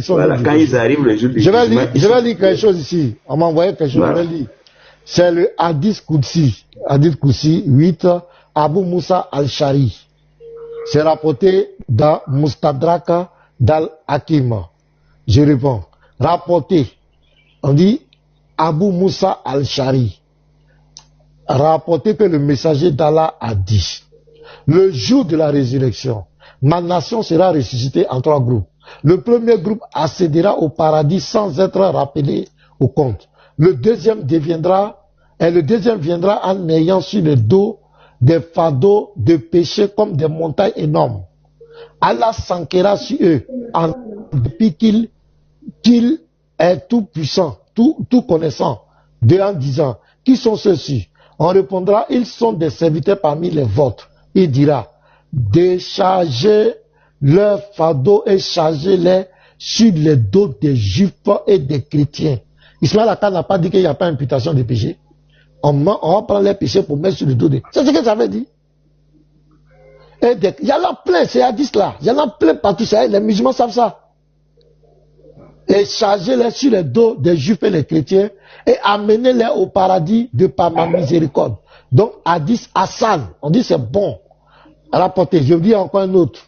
Voilà, quand ils arrivent le jour du jugement. Je vais lire quelque chose ici. On m'a envoyé quelque chose, voilà. Je vais lire. C'est le Hadith Qudsi. Hadith Qudsi 8, Abu Musa al-Shari. C'est rapporté dans Mustadraka d'Al-Hakim. Je réponds. Rapporté. On dit Abu Musa al-Shari. Rapporté que le messager d'Allah a dit. Le jour de la résurrection, ma nation sera ressuscitée en 3 groupes. Le premier groupe accédera au paradis sans être rappelé au compte. Le deuxième viendra en ayant sur le dos des fardeaux de péché comme des montagnes énormes. Allah s'enquérera sur eux depuis qu'il est tout puissant, tout connaissant, en disant, qui sont ceux-ci? On répondra, ils sont des serviteurs parmi les vôtres. Il dira, déchargez leurs fardeaux et chargez-les sur les dos des juifs et des chrétiens. Ismaël Akka n'a pas dit qu'il n'y a pas imputation de péché. On va prendre les péchés pour mettre sur le dos des... C'est ce que ça veut dire. Il y en a plein, c'est hadith là. Il y en a plein partout, les musulmans savent ça. Et chargez-les sur les dos des juifs et des chrétiens et amenez-les au paradis de par ma miséricorde. Donc, hadith Hassan, on dit c'est bon. Rapporté, je vous dis encore un autre.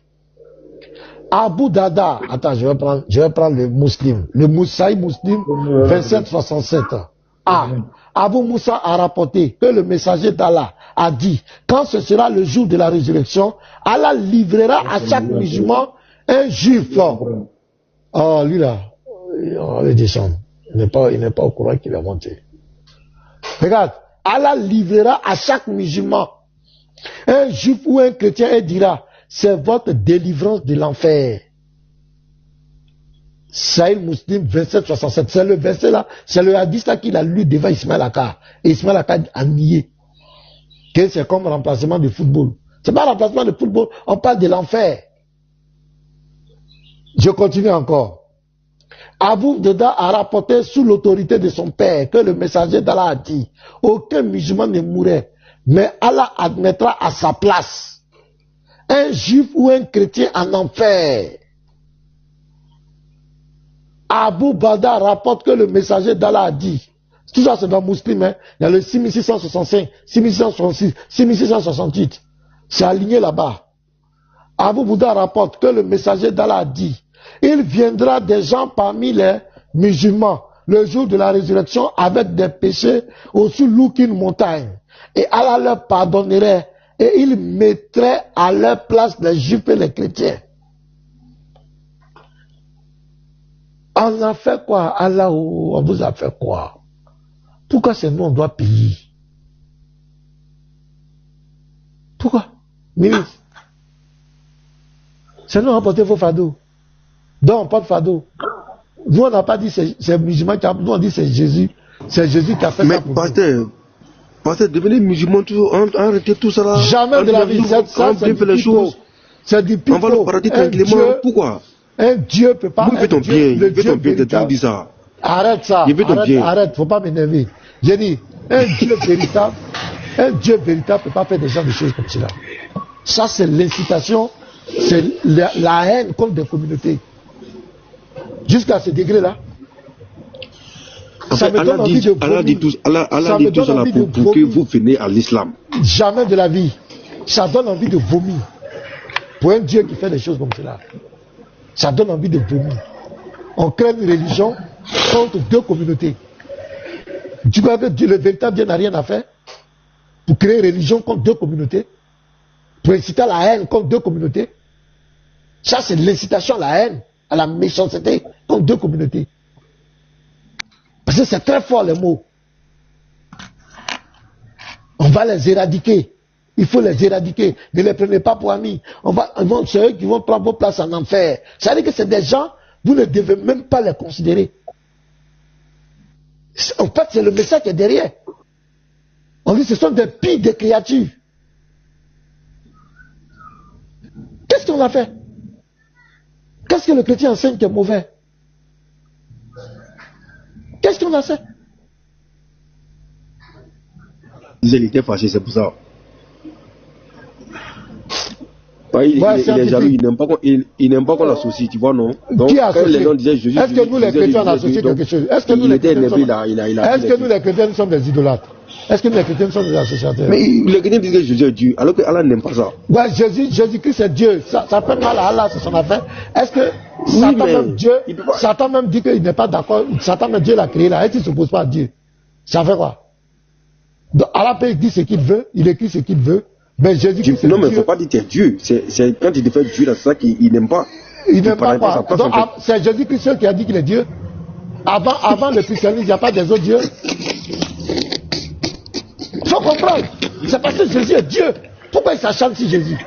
Abu Dada, attends, je vais prendre le muslim. Le Moussaï muslim 2767. Ah, Abu Moussa a rapporté que le messager d'Allah a dit, quand ce sera le jour de la résurrection, Allah livrera à chaque musulman un juif. Oh, lui là, on va descendre. Il n'est pas au courant qu'il est monté. Regarde, Allah livrera à chaque musulman un juif ou un chrétien et dira, c'est votre délivrance de l'enfer. Sahih Muslim 2767, c'est le verset là, c'est le hadith là qu'il a lu devant Ismaël Akka. Et Ismaël Akka a nié que c'est comme remplacement de football. C'est pas remplacement de football, on parle de l'enfer. Je continue encore. Abu Dada a rapporté sous l'autorité de son père que le messager d'Allah a dit, aucun musulman ne mourrait, mais Allah admettra à sa place un juif ou un chrétien en enfer. Abu Bada rapporte que le messager d'Allah a dit, tout ça c'est dans Muslim, hein, il y a le 6665, 6666, 6668, c'est aligné là-bas. Abu Bouddha rapporte que le messager d'Allah a dit, il viendra des gens parmi les musulmans le jour de la résurrection avec des péchés aussi lourds qu'une montagne. Et Allah leur pardonnerait et il mettrait à leur place les juifs et les chrétiens. On a fait quoi? Allah, on vous a fait quoi? Pourquoi c'est nous on doit payer? Pourquoi? Ministre, c'est nous on a porté vos fardeaux. Donc on porte fardeau. Nous on n'a pas dit c'est musulman qui a, nous on dit c'est Jésus. C'est Jésus qui a fait ça pour nous. Pasteur, devenez musulman, arrêtez tout ça là. Jamais de la vie, c'est du pipeau. On va le paradis tranquillement. Pourquoi? Un Dieu peut pas. Il fait ton bien, il fait ton bien, tu dis ça. Arrête ça, arrête, faut pas m'énerver. J'ai dit, un Dieu véritable peut pas faire des gens de choses comme cela. Ça c'est l'incitation, c'est la haine contre des communautés. Jusqu'à ce degré-là. Ça me donne envie de vomir. Allah dit tout ça là pour que vous veniez à l'islam. Jamais de la vie. Ça donne envie de vomir. Pour un Dieu qui fait des choses comme cela. Ça donne envie de vomir. On crée une religion contre deux communautés. Tu crois que le véritable Dieu n'a rien à faire pour créer une religion contre deux communautés? Pour inciter à la haine contre deux communautés? Ça, c'est l'incitation à la haine, à la méchanceté contre deux communautés. Parce que c'est très fort les mots. On va les éradiquer. Il faut les éradiquer. Ne les prenez pas pour amis. C'est eux qui vont prendre vos places en enfer. Ça veut dire que c'est des gens, vous ne devez même pas les considérer. En fait, c'est le message qui est derrière. On dit que ce sont des pires des créatures. Qu'est-ce qu'on a fait? Qu'est-ce que le chrétien enseigne qui est mauvais? Qu'est-ce qu'on a fait? Il était fâché, c'est pour ça. Bah, il est jaloux, il n'aime pas qu'on l'associe, tu vois, non? Donc, qui a quand les gens disaient Jésus, est-ce que nous les chrétiens on associe quelque chose? Est-ce que nous les chrétiens nous sommes des idolâtres? Est-ce que nous les chrétiens sommes des associateurs? Mais les chrétiens disent que Jésus est Dieu, alors que Allah n'aime pas ça. Ouais, Jésus-Christ est Dieu. Ça fait mal à Allah, c'est son affaire. Est-ce que Satan même dit qu'il n'est pas d'accord? Satan même Dieu l'a créé là. Est-ce qu'il ne s'oppose pas à Dieu? Ça fait quoi? Donc, Allah peut dire ce qu'il veut, il écrit ce qu'il veut. Mais Jésus-Christ non, mais il ne faut pas dire que tu es Dieu. C'est quand il te fait Dieu, là, c'est ça qu'il n'aime pas. Il n'aime pas quoi? Donc, c'est Jésus-Christ seul qui a dit qu'il est Dieu. Avant le christianisme, il n'y a pas des autres dieux. Il faut comprendre. C'est parce que Jésus est Dieu. Pourquoi ils s'acharnent sur Jésus?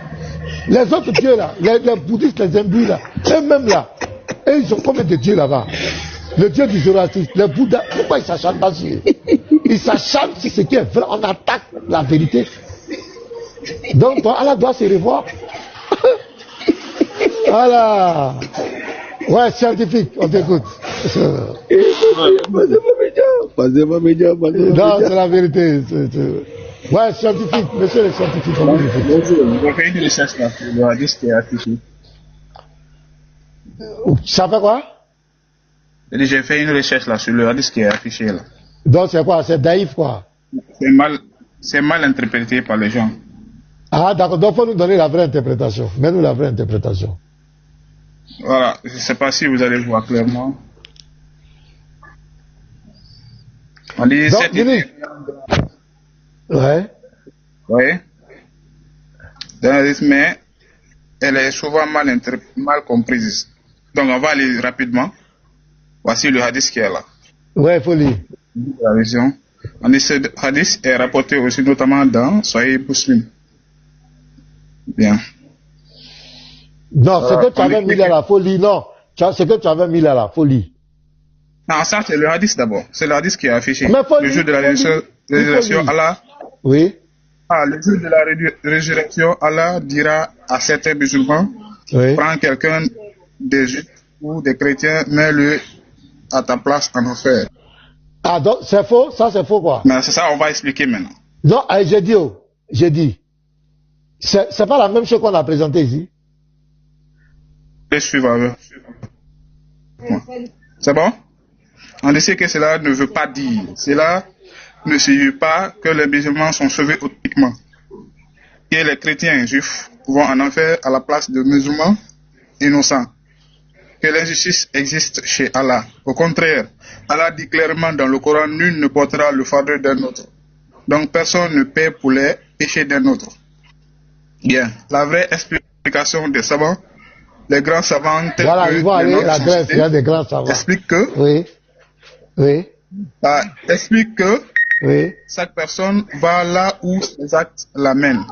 Les autres dieux là, les bouddhistes, les hindous là, eux-mêmes là, et ils ont combien de dieux là-bas? Le dieu du Zoroastisme, le Bouddha, pourquoi ils s'acharnent pas sur eux? Ils s'acharnent sur ce qui est vrai, on attaque la vérité. Donc Allah doit se revoir. Voilà. Ouais, scientifique, on t'écoute. Non, c'est la vérité. Ouais, scientifique, monsieur le scientifique, on vous écoute. J'ai fait une recherche là sur le hadith qui est affiché. Ça fait quoi? J'ai fait une recherche là sur le hadith qui est affiché là. Donc c'est quoi? C'est daïf quoi? C'est mal interprété par les gens. Ah d'accord, donc il faut nous donner la vraie interprétation. Mets-nous la vraie interprétation. Voilà, je ne sais pas si vous allez voir clairement. On dit donc, cette idée. Ouais. Oui. Mais elle est souvent mal comprise. Donc on va aller rapidement. Voici le hadith qui est là. Ouais, il faut lire. La vision. On dit ce hadith est rapporté aussi notamment dans Sahih Muslim. Bien. Non, ce que tu avais mis là, la folie, non. Ce que tu avais mis là, la folie. Non, ça c'est le hadith d'abord. C'est le hadith qui est affiché. Le jour de la résurrection, Allah. Oui. Le jour de la résurrection, Allah dira à certains musulmans, oui. Prends quelqu'un des juifs ou des chrétiens, mets-le à ta place en enfer. Ah, donc c'est faux? Ça c'est faux quoi? Mais c'est ça, on va expliquer maintenant. Non, j'ai dit. C'est pas la même chose qu'on a présenté ici. Le suivant. C'est bon? On dit que cela ne veut pas dire. Cela ne signifie pas que les musulmans sont sauvés automatiquement. Que les chrétiens et juifs vont en enfer à la place de musulmans innocents. Que l'injustice existe chez Allah. Au contraire, Allah dit clairement dans le Coran, nul ne portera le fardeau d'un autre. Donc personne ne paie pour les péchés d'un autre. Bien, la vraie explication des savants, les grands savants tels voilà, que ils vont aller à la Grèce, il y a des grands savants. Explique que explique que chaque personne va là où ses actes l'amènent.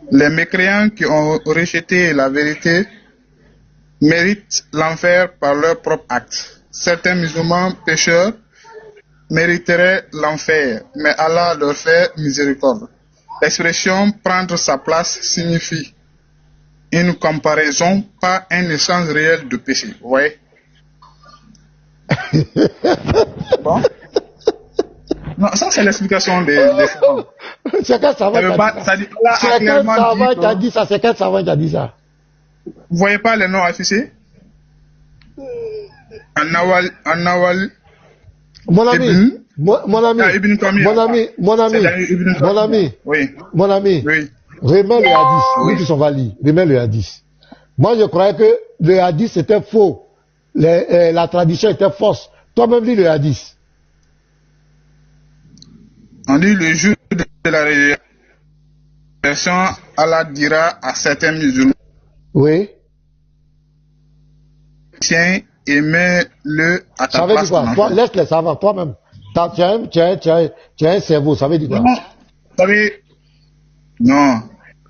Les mécréants qui ont rejeté la vérité méritent l'enfer par leurs propres actes. Certains musulmans pécheurs mériteraient l'enfer, mais Allah leur fait miséricorde. L'expression prendre sa place signifie une comparaison, pas un échange réel de péché. Vous voyez? Bon? Non, ça c'est l'explication des savants. C'est quel savant qui a dit ça? C'est quel savant qui a dit ça? Vous voyez pas les noms affichés? An-Nawal. Mon ami, remets le hadith. Oui, tu s'en vas lire. Remets le hadith. Moi, je croyais que le hadith était faux. La tradition était fausse. Toi-même, lis le hadith. On dit le jour de la résurrection, Allah dira à certains musulmans. Oui. Tiens et mets-le à ta place. Ça veut dire quoi? Toi, laisse les savants, toi-même. Tu as un cerveau, ça veut dire quoi? Non, vous savez, non.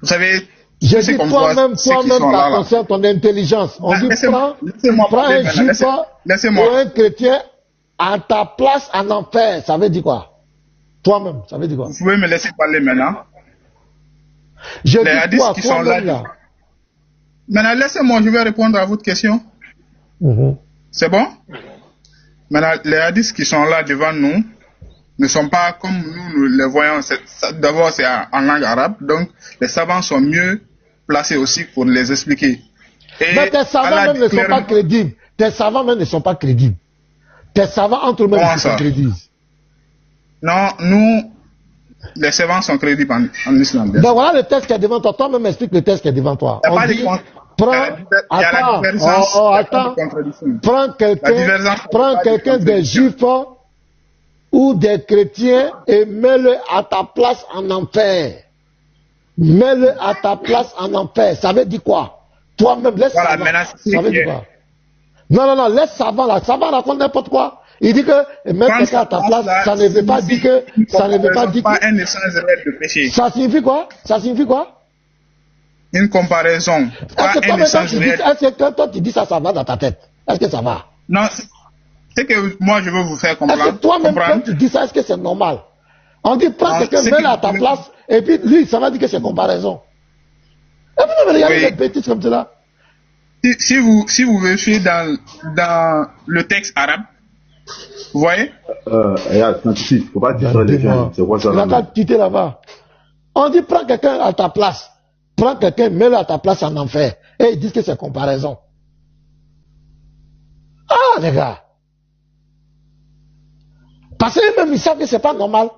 Vous savez, je dis toi-même, ça concerne ton intelligence. On dit prends un juif ou un chrétien à ta place en enfer. Ça veut dire quoi? Toi-même, ça veut dire quoi? Vous pouvez me laisser parler maintenant? Je dis quoi, qui sont là. Maintenant, laissez-moi, je vais répondre à votre question. C'est bon? Maintenant, les hadiths qui sont là devant nous ne sont pas comme nous les voyons. D'abord, c'est en langue arabe, donc les savants sont mieux placés aussi pour les expliquer. Et mais tes savants Allah même dit ne sont pas clairement- crédibles. Tes savants même ne sont pas crédibles. Tes savants entre eux-mêmes Comment ne sont ça? crédibles. Non, nous, les savants sont crédibles en islam. bien Ben sûr. voilà le texte qui est devant toi. Toi-même explique le texte qui est devant toi. Il n'y a On pas de dit, con- prends, il y a la attends, divergence, oh, il y a pas attends, de contradiction. prends La quelqu'un, divergence, prends pas de quelqu'un des contradiction. juifs ou des chrétiens et mets-le à ta place en enfer. Mets-le à ta place en enfer. Ça veut dire quoi? Toi-même, laisse Voilà, savant. maintenant, c'est Ça veut dire clair. quoi? Non, non, non, laisse savant là. Savant raconte n'importe quoi. Il dit que mettre Quand quelqu'un à ta place, ça ne veut pas dire que, ça ne veut pas dire pas que, un échange réel de péché. ça signifie quoi? Ça signifie quoi? Une comparaison, pas Est-ce que un toi, échange réel. est-ce que quand toi tu dis ça, ça va dans ta tête? Est-ce que ça va? Non, c'est que moi je veux vous faire Est-ce comprendre. que toi-même, quand comprendre. tu dis ça, est-ce que c'est normal? On dit, prends Non, quelqu'un, c'est mets-le que- à ta place, et puis lui, ça va dire que c'est comparaison. Et puis, vous regardez Oui. cette bêtise comme cela. Si vous vérifiez dans le texte arabe, vous voyez, Attends, il faut pas dire les gens. C'est quoi ça Il va là? pas quitter là-bas. On dit, prends quelqu'un à ta place. Prends quelqu'un, mets-le à ta place en enfer. Et ils disent que c'est comparaison. Ah, les gars. Parce qu'eux-mêmes, ils savent que c'est pas normal.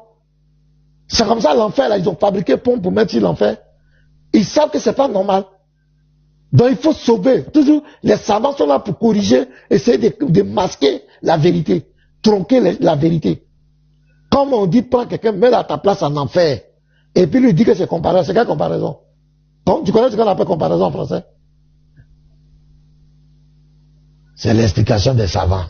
C'est comme ça l'enfer, là, ils ont fabriqué pompe pour mettre sur l'enfer. Ils savent que c'est pas normal. Donc il faut sauver. Toujours, les savants sont là pour corriger, essayer de masquer la vérité, tronquer la vérité. Comme on dit, prends quelqu'un, mets-le à ta place en enfer. Et puis lui dit que c'est comparaison. C'est quelle comparaison? Bon, tu connais ce qu'on appelle comparaison en français? C'est l'explication des savants.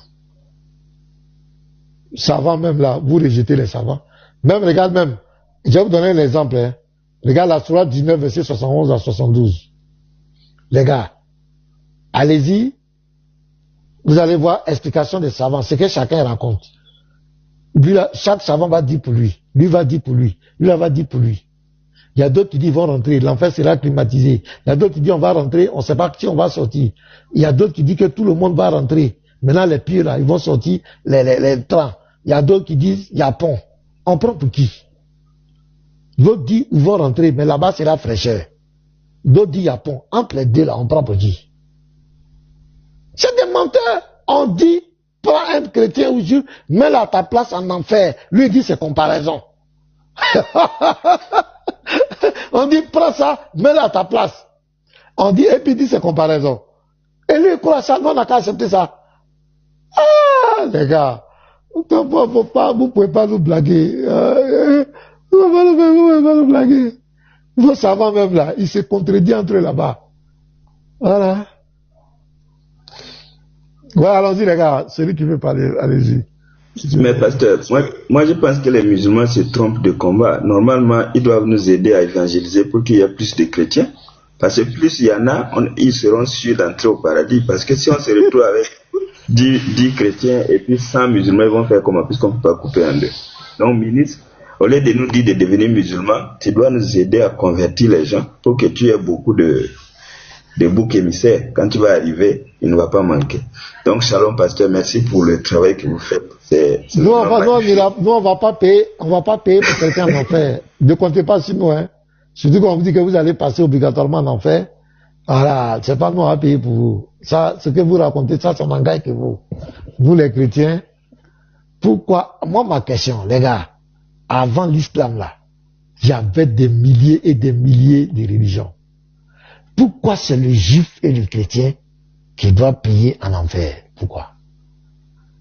Savants même là, vous rejetez les savants. Même, regarde même, je vais vous donner un exemple. Hein. Regarde la sourate 19, verset 71 à 72. Les gars, allez-y, vous allez voir explication des savants, ce que chacun raconte. Lui, là, chaque savant va dire pour lui, lui va dire pour lui, lui là va dire pour lui. Il y a d'autres qui disent ils vont rentrer, l'enfer sera climatisé. Il y a d'autres qui disent on va rentrer, on ne sait pas si on va sortir. Il y a d'autres qui disent que tout le monde va rentrer. Maintenant les pires là, ils vont sortir les trains. Il y a d'autres qui disent il y a pont. On prend pour qui? D'autres disent ils vont rentrer, mais là-bas c'est la fraîcheur. D'autres disent il y a pont. Entre les deux là, on prend pour qui? C'est des menteurs. On dit prends un chrétien ou juif, mets-le à ta place en enfer. Lui il dit c'est comparaison. On dit prends ça, mets-le à ta place. On dit et puis il dit c'est comparaison. Et lui il croit ça, non on n'a qu'à accepter ça. Ah les gars, vous ne pouvez pas nous blaguer. Vous ne pouvez pas nous blaguer. Vos savants même là, ils se contredisent entre eux là-bas. Voilà. Ouais, allons-y les gars, celui qui veut parler, allez-y. Mais pasteur, moi je pense que les musulmans se trompent de combat. Normalement, ils doivent nous aider à évangéliser pour qu'il y ait plus de chrétiens. Parce que plus il y en a, ils seront sûrs d'entrer au paradis. Parce que si on se retrouve avec 10 chrétiens et puis 100 musulmans, ils vont faire comment? Puisqu'on ne peut pas couper en deux. Donc, ministre, au lieu de nous dire de devenir musulmans, tu dois nous aider à convertir les gens pour que tu aies beaucoup de boucs émissaires. Quand tu vas arriver, il ne va pas manquer. Donc, shalom, pasteur, merci pour le travail que vous faites. Nous, on va pas payer pour quelqu'un en enfer. Ne comptez pas sur nous, hein. Surtout qu'on vous dit que vous allez passer obligatoirement en enfer. Voilà, c'est pas nous à payer pour vous. Ça, ce que vous racontez, ça m'engage que vous. Vous, les chrétiens, pourquoi, moi, ma question, les gars, avant l'islam, là, il y avait des milliers et des milliers de religions. Pourquoi c'est le juif et le chrétien qui doivent payer en enfer? Pourquoi?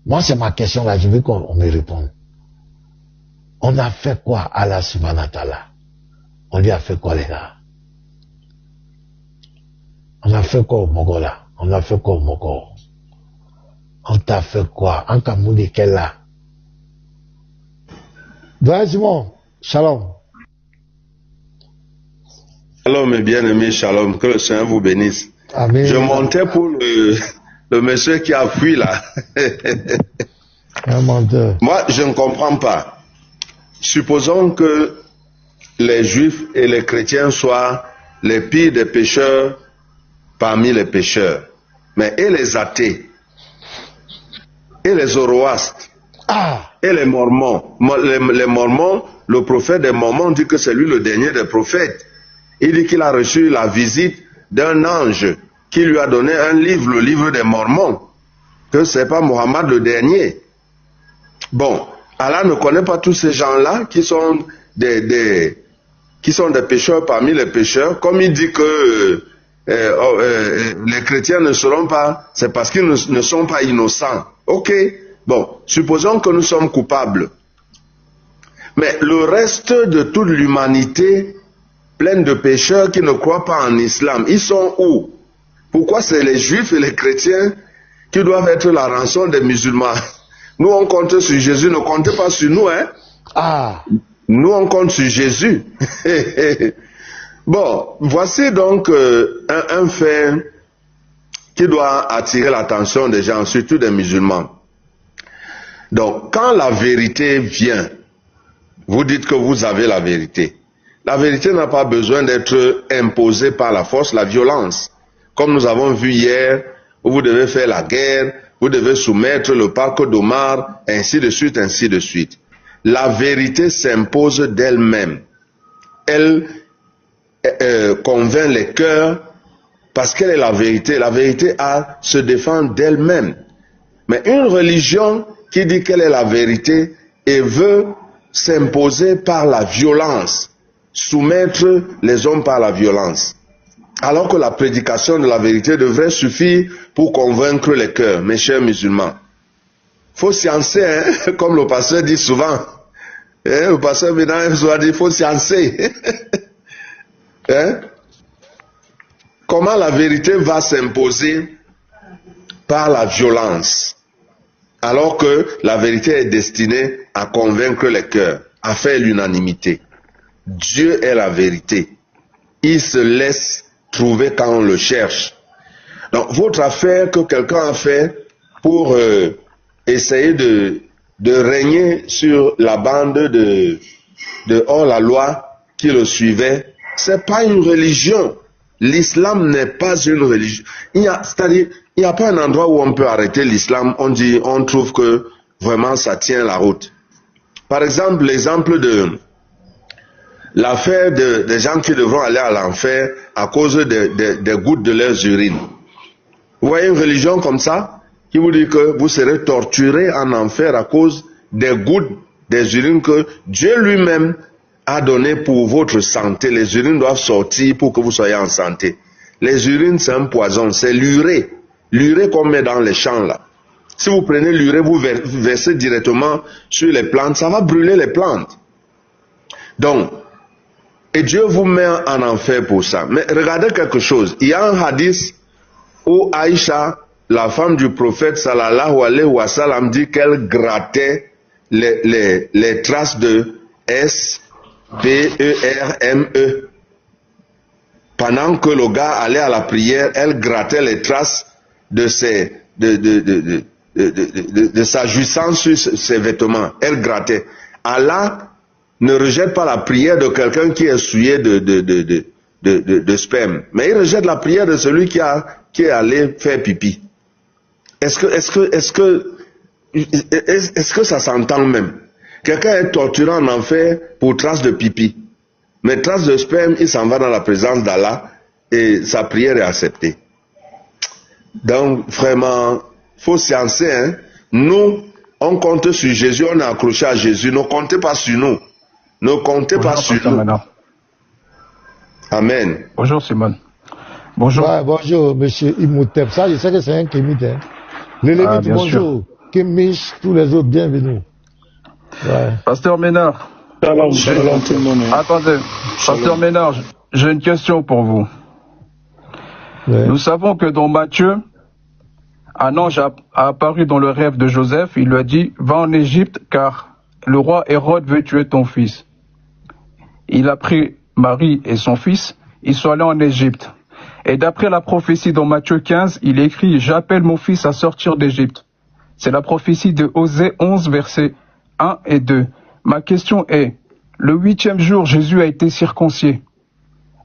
Moi, c'est ma question là, je veux qu'on me réponde. On a fait quoi à Allah subhanahu wa ta'ala? On lui a fait quoi, les gars? On a fait quoi au Mogol là? On a fait quoi au Mogol? On t'a fait quoi? En Kamoudi, quel là? Doyen Simon, shalom. Shalom, mes bien-aimés, shalom. Que le Seigneur vous bénisse. Amen. Je montais pour le monsieur qui a fui là. Un menteur. Moi, je ne comprends pas. Supposons que les juifs et les chrétiens soient les pires des pécheurs parmi les pécheurs. Mais et les athées, et les zoroastres, et les mormons. Les mormons, le prophète des mormons dit que c'est lui le dernier des prophètes. Il dit qu'il a reçu la visite d'un ange qui lui a donné un livre, le livre des Mormons, que c'est pas Mohammed le dernier. Bon, Allah ne connaît pas tous ces gens-là qui sont des pécheurs parmi les pécheurs. Comme il dit que les chrétiens ne seront pas, c'est parce qu'ils ne sont pas innocents. Ok, bon, supposons que nous sommes coupables. Mais le reste de toute l'humanité, pleine de pécheurs qui ne croient pas en islam, ils sont où? Pourquoi c'est les juifs et les chrétiens qui doivent être la rançon des musulmans? Nous, on compte sur Jésus, ne comptez pas sur nous, hein? Ah! Nous, on compte sur Jésus. Bon, voici donc un fait qui doit attirer l'attention des gens, surtout des musulmans. Donc, quand la vérité vient, vous dites que vous avez la vérité. La vérité n'a pas besoin d'être imposée par la force, la violence. Comme nous avons vu hier, où vous devez faire la guerre, vous devez soumettre le parc d'Omar, ainsi de suite, ainsi de suite. La vérité s'impose d'elle-même. Elle convainc les cœurs parce qu'elle est la vérité. La vérité se défend d'elle-même. Mais une religion qui dit qu'elle est la vérité et veut s'imposer par la violence, soumettre les hommes par la violence. Alors que la prédication de la vérité devrait suffire pour convaincre les cœurs, mes chers musulmans. Faut sciencer, hein, comme le pasteur dit souvent. Le pasteur Ménard dit, il faut sciencer. Hein? Comment la vérité va s'imposer par la violence, alors que la vérité est destinée à convaincre les cœurs, à faire l'unanimité. Dieu est la vérité. Il se laisse trouver quand on le cherche. Donc, votre affaire que quelqu'un a fait pour essayer de régner sur la bande de hors-la-loi qui le c'est pas une religion. L'islam n'est pas une religion. C'est-à-dire, il n'y a pas un endroit où on peut arrêter l'islam. On trouve que vraiment ça tient la route. Par exemple, l'exemple de l'affaire des gens qui devront aller à l'enfer à cause des gouttes de leurs urines. Vous voyez une religion comme ça qui vous dit que vous serez torturé en enfer à cause des gouttes des urines que Dieu lui-même a donné pour votre santé. Les urines doivent sortir pour que vous soyez en santé. Les urines, c'est un poison, c'est l'urée. L'urée qu'on met dans les champs là. Si vous prenez l'urée, vous versez directement sur les plantes, ça va brûler les plantes. Donc, et Dieu vous met en enfer pour ça. Mais regardez quelque chose. Il y a un hadith où Aïcha, la femme du prophète sallallahu alayhi wa sallam, dit qu'elle grattait les traces de S-P-E-R-M-E. Pendant que le gars allait à la prière, elle grattait les traces de sa jouissance sur ses vêtements. Elle grattait. Allah ne rejette pas la prière de quelqu'un qui est souillé de sperme, mais il rejette la prière de celui qui est allé faire pipi. Est-ce que ça s'entend même? Quelqu'un est torturé en enfer pour traces de pipi, mais traces de sperme, il s'en va dans la présence d'Allah et sa prière est acceptée. Donc vraiment, faut sciencer, hein? Nous, on compte sur Jésus, on est accroché à Jésus. Ne comptez pas sur nous. Ne comptez pas sur nous. Maintenant. Amen. Bonjour Simone. Bonjour. Ouais, bonjour monsieur Imhotep. Ça, je sais que c'est un kémite. Hein. Les Lévites, bonjour. Kémiche, tous les autres, bienvenue. Ouais. Pasteur Ménard. Shalom tout le monde. Attendez, Pasteur Ménard, j'ai une question pour vous. Ouais. Nous savons que dans Matthieu, un ange a apparu dans le rêve de Joseph. Il lui a dit, va en Égypte car le roi Hérode veut tuer ton fils. Il a pris Marie et son fils, ils sont allés en Égypte. Et d'après la prophétie dans Matthieu 15, il écrit, j'appelle mon fils à sortir d'Égypte. C'est la prophétie de Osée 11, versets 1 et 2. Ma question est, le 8e jour, Jésus a été circoncis.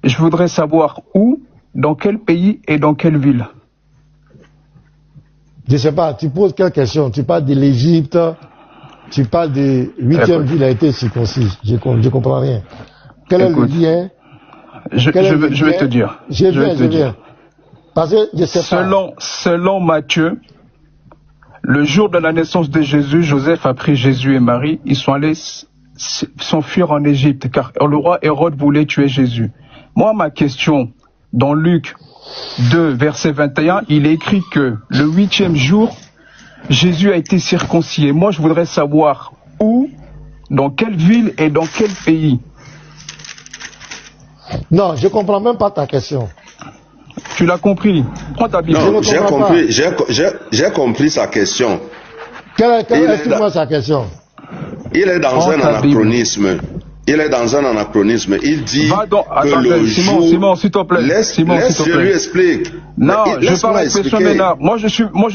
Je voudrais savoir où, dans quel pays et dans quelle ville. Je ne sais pas, tu poses quelle question? Tu parles de l'Égypte, tu parles de 8e ville a été circoncis. Je ne comprends rien. Quel est le lien? je vais te dire. Je viens. Parce que je sais pas. Selon Matthieu, le jour de la naissance de Jésus, Joseph a pris Jésus et Marie. Ils sont allés s'enfuir en Égypte, car le roi Hérode voulait tuer Jésus. Moi, ma question, dans Luc 2, verset 21, il est écrit que le 8e jour, Jésus a été circoncis. Moi, je voudrais savoir où, dans quelle ville et dans quel pays. Non, je comprends même pas ta question. Tu l'as compris. Prends ta Bible. Non, j'ai compris sa question. Explique-moi sa question. Il est dans un anachronisme. Il dit que le jour... Simon, s'il te plaît. Je lui explique. Non, je parle avec Pasteur Ménard. Moi, je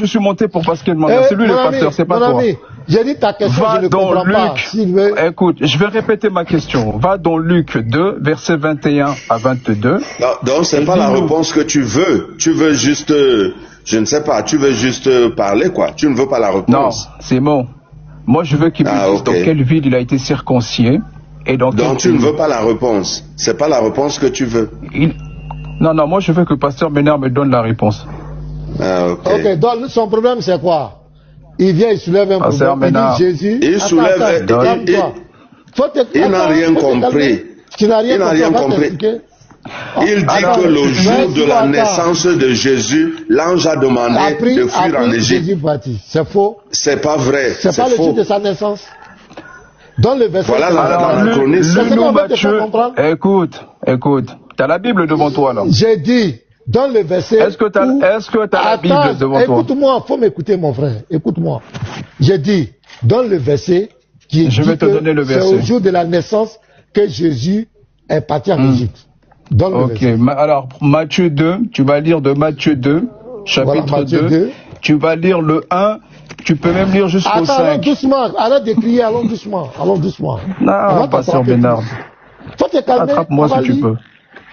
suis monté pour Pascal Ménard. C'est lui le pasteur, c'est pas toi. J'ai dit ta question, je ne comprends pas. Écoute, je vais répéter ma question. Va dans Luc 2, versets 21 à 22. Non, donc, c'est pas la réponse que tu veux. Tu veux juste... je ne sais pas, tu veux juste parler, quoi. Tu ne veux pas la réponse. Non, c'est bon. Moi, je veux qu'il me dise dans quelle ville il a été circoncis. Et donc tu ne veux pas la réponse. C'est pas la réponse que tu veux. Non, moi je veux que Pasteur Ménard me donne la réponse. Ok, donc son problème c'est quoi? Il vient, il soulève un problème. Il dit Jésus. Il soulève. Il n'a rien compris. Tu n'as rien compris. Il dit que le jour de la naissance de Jésus, l'ange a demandé de fuir en Égypte. C'est faux. C'est pas vrai. C'est pas le jour de sa naissance. Dans le verset. Voilà l'anachronisme. Écoute. Tu as la Bible devant toi là. J'ai dit, dans le verset. Est-ce que tu as la Bible devant toi? Écoute-moi, faut m'écouter mon frère. Écoute-moi. J'ai dit, dans le verset qui je vais te donner le verset. C'est au jour de la naissance que Jésus est parti en Égypte. Ok, alors Matthieu 2, tu vas lire de Matthieu 2, chapitre 2. Tu vas lire le 1. Tu peux même lire jusqu'au 5. Allons doucement, arrête de crier, allons doucement. Non, Pasteur Ménard. Faut te calmer. Attrape-moi si tu peux.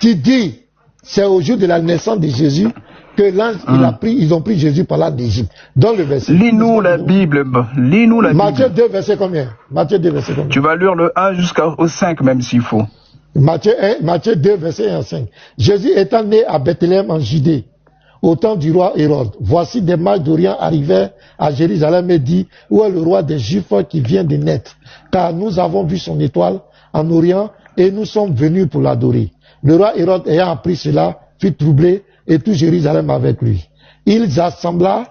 Tu dis, c'est au jour de la naissance de Jésus que l'ange, ils ont pris Jésus par là d'Égypte. Dans le verset. Lis-nous la Bible. Matthieu 2, verset combien? Tu vas lire le 1 jusqu'au 5 même s'il faut. Matthieu 2, verset 1 à 5. Jésus étant né à Bethléem en Judée, au temps du roi Hérode, voici des mages d'Orient arrivèrent à Jérusalem et dit, où est le roi des Juifs qui vient de naître? Car nous avons vu son étoile en Orient et nous sommes venus pour l'adorer. Le roi Hérode ayant appris cela, fut troublé et tout Jérusalem avec lui. Il assembla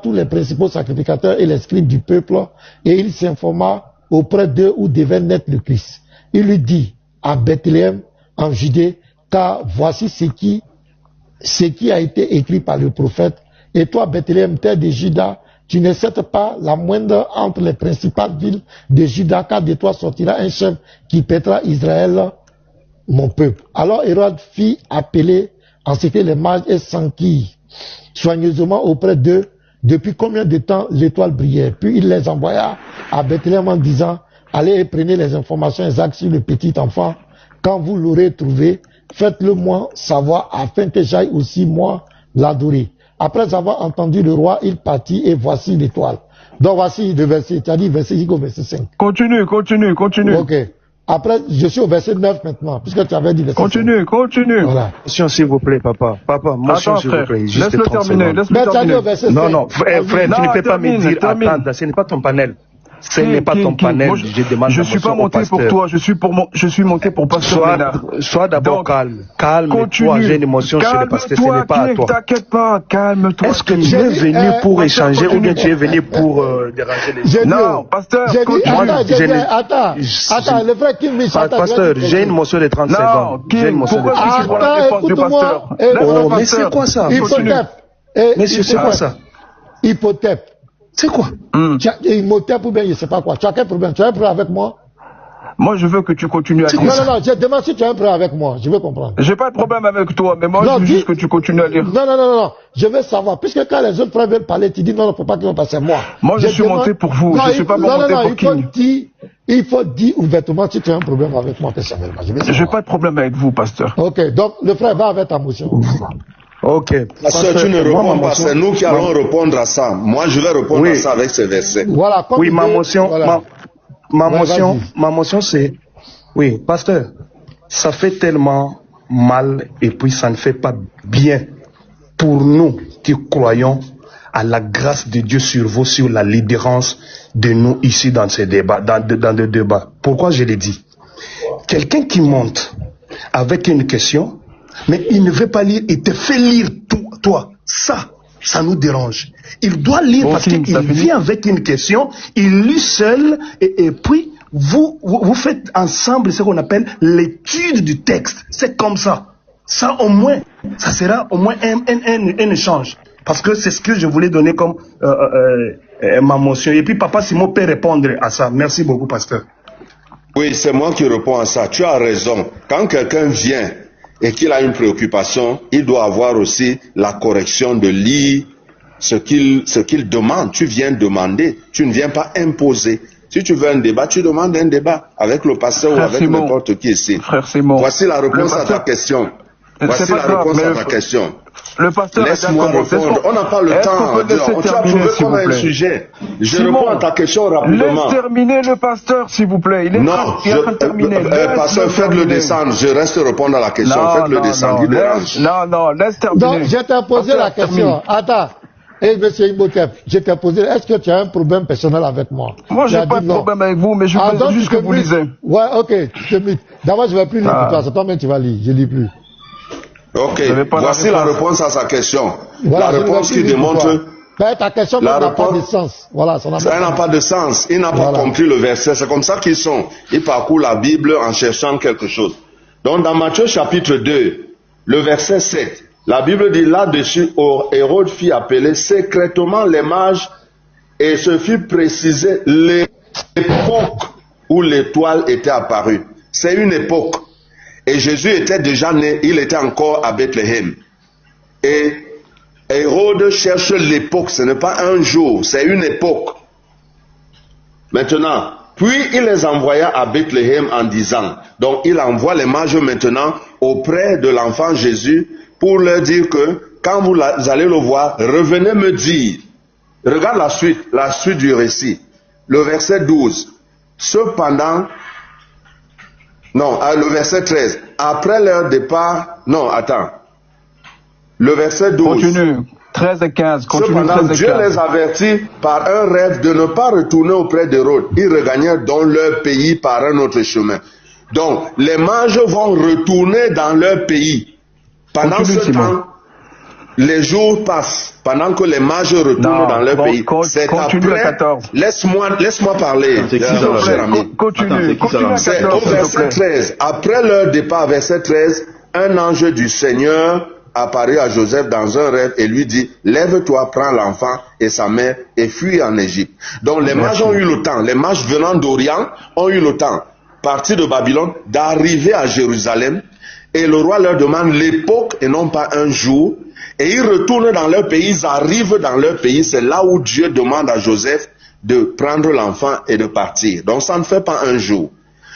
tous les principaux sacrificateurs et les scribes du peuple et il s'informa auprès d'eux où devait naître le Christ. Il lui dit, à Bethléem, en Judée, car voici ce qui a été écrit par le prophète. Et toi, Bethléem, terre de Juda, tu ne sais pas la moindre entre les principales villes de Juda, car de toi sortira un chef qui pètera Israël, mon peuple. Alors Hérode fit appeler en ce que les mages et s'enquillent soigneusement auprès d'eux depuis combien de temps l'étoile brillait. Puis il les envoya à Bethléem en disant, allez et prenez les informations exactes sur le petit enfant. Quand vous l'aurez trouvé, faites-le moi savoir afin que j'aille aussi moi l'adorer. Après avoir entendu le roi, il partit et voici l'étoile. Donc voici le verset, tu as dit verset 5. Continue. Ok. Après, je suis au verset 9 maintenant, puisque tu avais dit verset 5. Continue. Voilà. Motion s'il vous plaît, papa. Motion s'il vous plaît. Laisse-le terminer. Non, frère, tu ne peux pas me dire, attends, ce n'est pas ton panel. Ce n'est pas ton panel, je demande je suis pas monté pour toi, je suis monté pour Pasteur Ménard. Sois d'abord calme. Calme-toi, j'ai une émotion sur le pasteur, ce n'est pas à toi. T'inquiète pas, calme-toi. Est-ce que tu es venu pour échanger ou bien tu es venu pour déranger les gens? Non, pasteur, attends, le frère Kim Mich, pasteur, j'ai une motion de 30 secondes. J'ai une motion de 30 secondes. Pour la défense du pasteur. Oh, mais c'est quoi ça? Monsieur, c'est quoi ça? Hypothèque. C'est quoi? Imhotep ou bien je ne sais pas quoi. Tu as quel problème? Tu as un problème avec moi? Moi, je veux que tu continues à lire. Non, je demande si tu as un problème avec moi. Je veux comprendre. J'ai pas de problème avec toi, mais moi, je veux juste que tu continues à lire. Non. Je veux savoir. Puisque quand les autres frères veulent parler, tu dis non, il ne faut pas qu'ils vont passer moi. Moi, je suis monté pour vous. Je ne suis pas monté pour qui. Il faut dire ouvertement si tu as un problème avec moi, personnellement. Je n'ai pas de problème avec vous, pasteur. Ok, donc le frère va avec ta motion. Ok. Pasteur, tu ne réponds pas, c'est nous qui allons répondre à ça. Moi, je vais répondre à ça avec ce verset. Voilà. Oui, ma motion c'est... Oui, pasteur, ça fait tellement mal et puis ça ne fait pas bien pour nous qui croyons à la grâce de Dieu sur vous, sur la libérance de nous ici dans ces débats, dans le débat. Pourquoi je l'ai dit? Quelqu'un qui monte avec une question, mais il ne veut pas lire, il te fait lire tout, toi. Ça nous dérange. Il doit lire parce qu'il vient avec une question, il lit seul et puis vous faites ensemble ce qu'on appelle l'étude du texte. C'est comme ça. Ça au moins, ça sera au moins un échange. Parce que c'est ce que je voulais donner comme ma motion. Et puis Papa Simon peut répondre à ça. Merci beaucoup, pasteur. Oui, c'est moi qui réponds à ça. Tu as raison. Quand quelqu'un vient et qu'il a une préoccupation, il doit avoir aussi la correction de lire ce qu'il demande. Tu viens demander, tu ne viens pas imposer. Si tu veux un débat, tu demandes un débat avec le pasteur ou avec n'importe qui ici. Voici la réponse à ta question. Voici la réponse à ta question. Le pasteur, laisse-moi répondre. On n'a pas le temps. Tu as trouvé comme un sujet. Je réponds à ta question rapidement. Laisse terminer le pasteur, s'il vous plaît. Il est en train de terminer. Pasteur, faites-le descendre. Je reste répondre à la question. Faites-le descendre. Non, laisse terminer. Donc, je t'ai posé la question. Attends. monsieur Imhotep, je t'ai posé, est-ce que tu as un problème personnel avec moi? Moi, j'ai pas de problème avec vous, mais je veux juste que vous lisez. Ouais, ok, je te mute. D'abord, je ne vais plus lire pour toi. C'est toi-même qui vas lire. Je ne lis plus. Ok, voici la réponse à sa question. Voilà, la réponse qui démontre... Ta question n'a pas de sens. Voilà, ça n'a pas de sens. Il n'a pas compris le verset. C'est comme ça qu'ils sont. Ils parcourent la Bible en cherchant quelque chose. Donc, dans Matthieu chapitre 2, le verset 7, la Bible dit là-dessus, Hérode fit appeler secrètement les mages et se fit préciser l'époque où l'étoile était apparue. C'est une époque. Et Jésus était déjà né, il était encore à Bethléem. Et Hérode cherche l'époque, ce n'est pas un jour, c'est une époque. Maintenant, puis il les envoya à Bethléem en disant, donc il envoie les mages maintenant auprès de l'enfant Jésus pour leur dire que quand vous allez le voir, revenez me dire. Regarde la suite du récit. Le verset 12. Cependant, non, le verset 13. Après leur départ, non, attends. Le verset 12. Continue. 13 et 15. Continue. Cependant, 13 et 15. Dieu les avertit par un rêve de ne pas retourner auprès d'Hérode. Ils regagnèrent dans leur pays par un autre chemin. Donc, les mages vont retourner dans leur pays. Pendant ce temps, les jours passent. Pendant que les mages retournent dans leur pays. C'est après. Laisse-moi parler, cher ami. Continue. C'est au verset 13. Après leur départ, verset 13, un ange du Seigneur apparut à Joseph dans un rêve et lui dit, lève-toi, prends l'enfant et sa mère et fuis en Égypte. Donc les mages ont eu le temps. Les mages venant d'Orient ont eu le temps, partis de Babylone, d'arriver à Jérusalem. Et le roi leur demande l'époque et non pas un jour. Et ils retournent dans leur pays, ils arrivent dans leur pays. C'est là où Dieu demande à Joseph de prendre l'enfant et de partir. Donc ça ne fait pas un jour.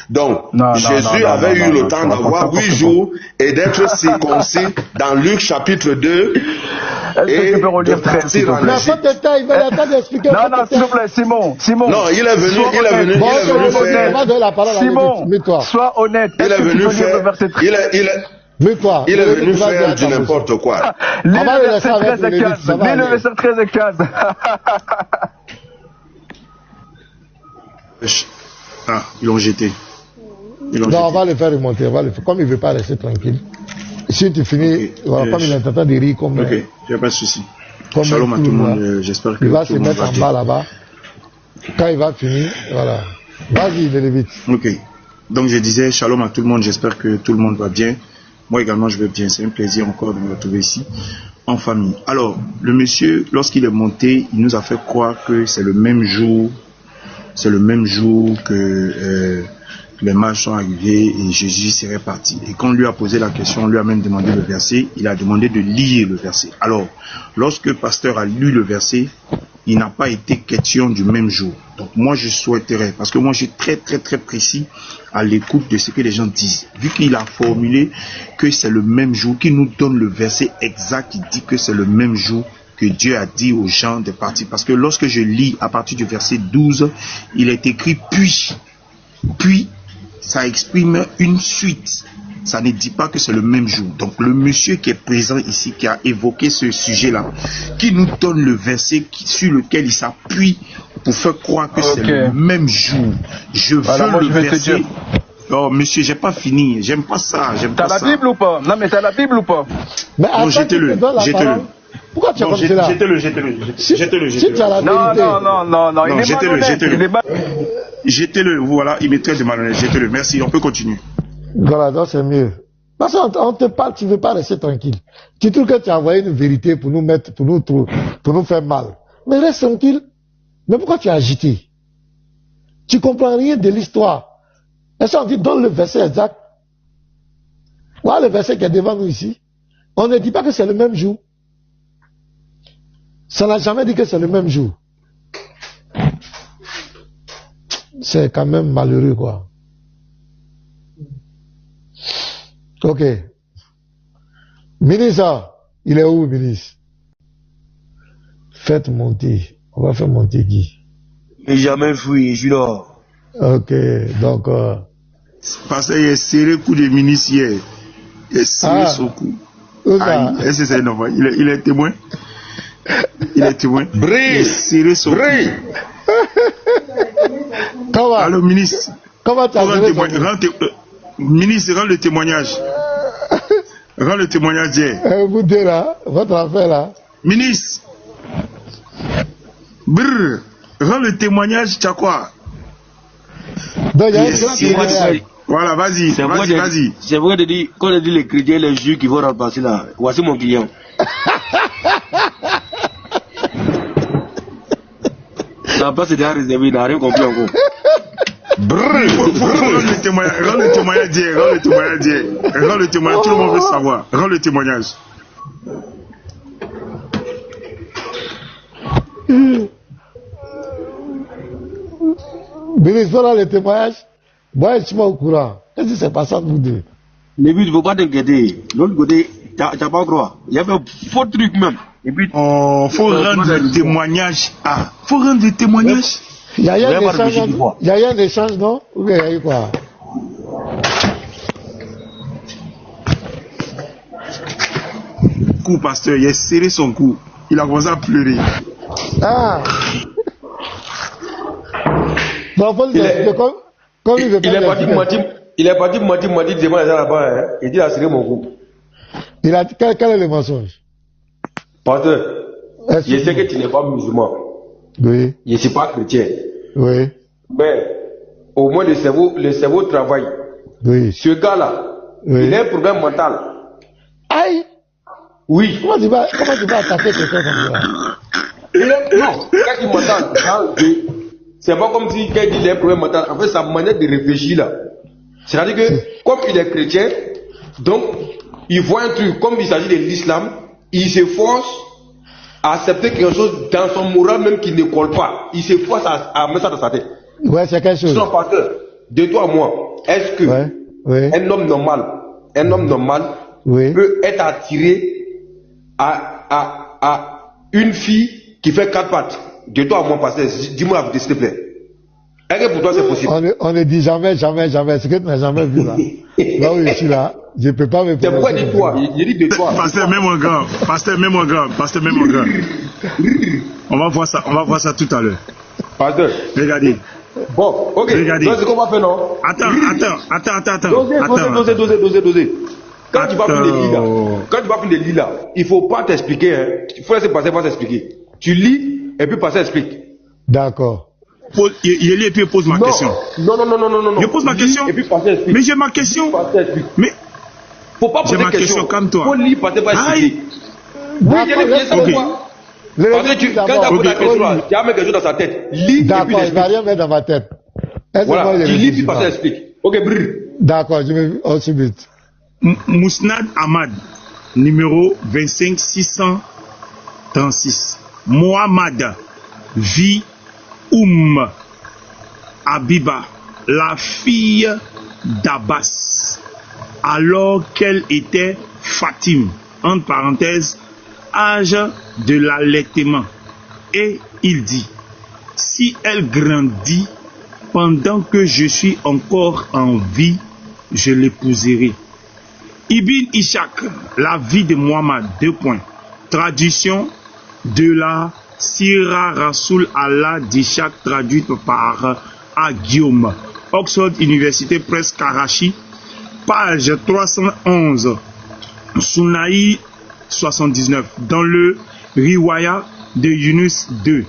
Donc Jésus avait eu le temps d'avoir 8 jours et d'être circoncis dans Luc chapitre 2. Et tu peux relire 13, s'il te plaît. Il va le temps d'expliquer. Non, s'il te plaît, Simon. Non, il est venu faire... Simon, sois honnête. Il est venu faire... Il est venu faire du n'importe quoi. Lis le verset 13 et 15. Lis le verset 13 et 15. Ah, ils l'ont jeté. Non, on va le faire remonter. Comme il ne veut pas rester tranquille. Si tu finis, voilà, comme il est en train de rire comme... Ok, il n'y a pas de souci. Shalom à tout le monde, j'espère que il va se mettre en bas là-bas. Quand il va finir, voilà. Vas-y, il est vite. Ok. Donc je disais shalom à tout le monde, j'espère que tout le monde va bien. Moi également je vais bien, c'est un plaisir encore de me retrouver ici en famille. Alors, le monsieur, lorsqu'il est monté, il nous a fait croire que c'est le même jour que les mages sont arrivés et Jésus serait parti. Et quand on lui a posé la question, on lui a même demandé le verset, il a demandé de lire le verset. Alors, lorsque le pasteur a lu le verset, il n'a pas été question du même jour. Donc moi je souhaiterais, parce que moi je suis très précis à l'écoute de ce que les gens disent. Vu qu'il a formulé que c'est le même jour, qu'il nous donne le verset exact, il dit que c'est le même jour que Dieu a dit aux gens de partir. Parce que lorsque je lis à partir du verset 12, il est écrit puis, ça exprime une suite. ça ne dit pas que c'est le même jour. Donc le monsieur qui est présent ici, qui a évoqué ce sujet-là, qui nous donne le verset sur lequel il s'appuie pour faire croire que c'est le même jour. Je veux le verset. Oh monsieur, j'ai pas fini, j'aime pas ça, T'as la Bible ou pas? Non mais t'as la Bible ou pas? Mais attends, jetez-le. Pourquoi tu as comme cela? Jetez-le. Si tu as la vérité. Non, il est malhonnête. Jetez-le, voilà, il est très malhonnête, jetez-le, merci, on peut continuer. Voilà, donc c'est mieux. Parce qu'on te parle, tu ne veux pas rester tranquille. Tu trouves que tu as envoyé une vérité pour nous mettre, pour nous faire mal. Mais reste tranquille. Mais pourquoi tu as agité? Tu comprends rien de l'histoire. Et ça, on dit, donne le verset exact. Voilà le verset qui est devant nous ici. On ne dit pas que c'est le même jour. Ça n'a jamais dit que c'est le même jour. C'est quand même malheureux, quoi. Ok. Ministre, il est où, ministre? Faites monter. On va faire monter qui? Mais jamais fouillé, je suis là. Ok, donc... Parce qu'il est serré coup de ministre hier. Il est serré son coup. Est-ce que c'est normal? Il est témoin? Il est témoin? Brille! Il est serré son coup. Comment? Alors, ministre. Comment tu as ministre, rends le témoignage. Rends le témoignage d'hier. Vous deux là, votre affaire là. Ministre. Brrr. Rends le témoignage, tu as quoi? Donc, il y a un grand témoignage. Voilà, vas-y. C'est vrai de dire, quand on dit les chrétiens, les juifs qui vont remplacer là, voici mon client. La place est déjà réservée, il n'a rien compris encore. Rends le témoignage d'hier. Rends le témoignage, tout le monde veut savoir. Rends le témoignage. Ministre, voilà le témoignage. Moi, je suis pas au courant. Qu'est-ce qui s'est passé entre vous deux? Mais il ne faut pas t'inquiéter. L'autre côté, tu n'as pas croire. Il y avait un faux truc même. Et puis, faut rendre le témoignage. Faut rendre le témoignage. Il y a eu un échange, non? Ou bien il y a eu quoi? Coup, pasteur, il a serré son cou. Il a commencé à pleurer. Ah! Donc, il est parti moitié, devant les gens là-bas. Hein. Il dit, il a serré mon cou. Il a dit, quel est le mensonge? Pasteur, je sais que tu n'es pas musulman. Oui. Je ne suis pas chrétien. Oui. Mais, au moins, le cerveau travaille. Oui. Ce gars-là, oui. Il a un problème mental. Aïe! Oui. Comment tu vas attaquer quelqu'un comme ça? Non, quand il m'entend, c'est pas comme si quand il dit qu'il a un problème mental. En fait, sa manière de réfléchir là. C'est-à-dire que, comme il est chrétien, donc, il voit un truc, comme il s'agit de l'islam, il s'efforce à accepter quelque chose dans son moral même qui ne colle pas. Il s'efforce à mettre ça dans sa tête. Ouais, c'est quelque chose. Son pasteur, de toi à moi, est-ce que un homme normal peut être attiré à une fille qui fait 4 pattes? De toi à moi, pasteur, dis-moi s'il te plaît. Est-ce que pour toi c'est possible? On ne dit jamais. Ce que tu n'as jamais vu là. Là où je suis là, je ne peux pas me prononcer. C'est pourquoi de toi. Il dit de toi. Pasteur, même un grand. On va voir ça tout à l'heure. Pasteur. Regardez. Bon, ok. Regardez. Donc, c'est qu'on va faire, non? Attends. Doser. Quand tu vas prendre des lits là, il ne faut pas t'expliquer. Hein. Il faut laisser passer, pas t'expliquer. Tu lis et puis passer explique. D'accord. Il est lié et puis pose ma question. Non. Je pose ma question. Et puis passer explique. Mais j'ai ma question. Mais faut pas poser j'ai ma question comme toi. Faut lire, passer, pas expliquer. Oui, j'ai des questions pour toi. Parce que quand tu as posé la question là, tu as mis quelque chose dans sa tête. Lis. D'accord, il ne va rien mettre dans ma tête. Voilà, tu lis puis passer explique. Ok, brrr. D'accord, je vais aussi vite. Mousnad Ahmad, numéro 25636. Mohamed vit Habiba, la fille d'Abbas, alors qu'elle était Fatim, entre parenthèses, âge de l'allaitement. Et il dit, si elle grandit pendant que je suis encore en vie, je l'épouserai. Ibn Ishaq, la vie de Muhammad, 2 points. Traduction de la Sira Rasoul Allah d'Ishaq, traduite par A. Guillaume. Oxford Université Presse Karachi, page 311. Sunaï 79, dans le Riwaya de Yunus 2.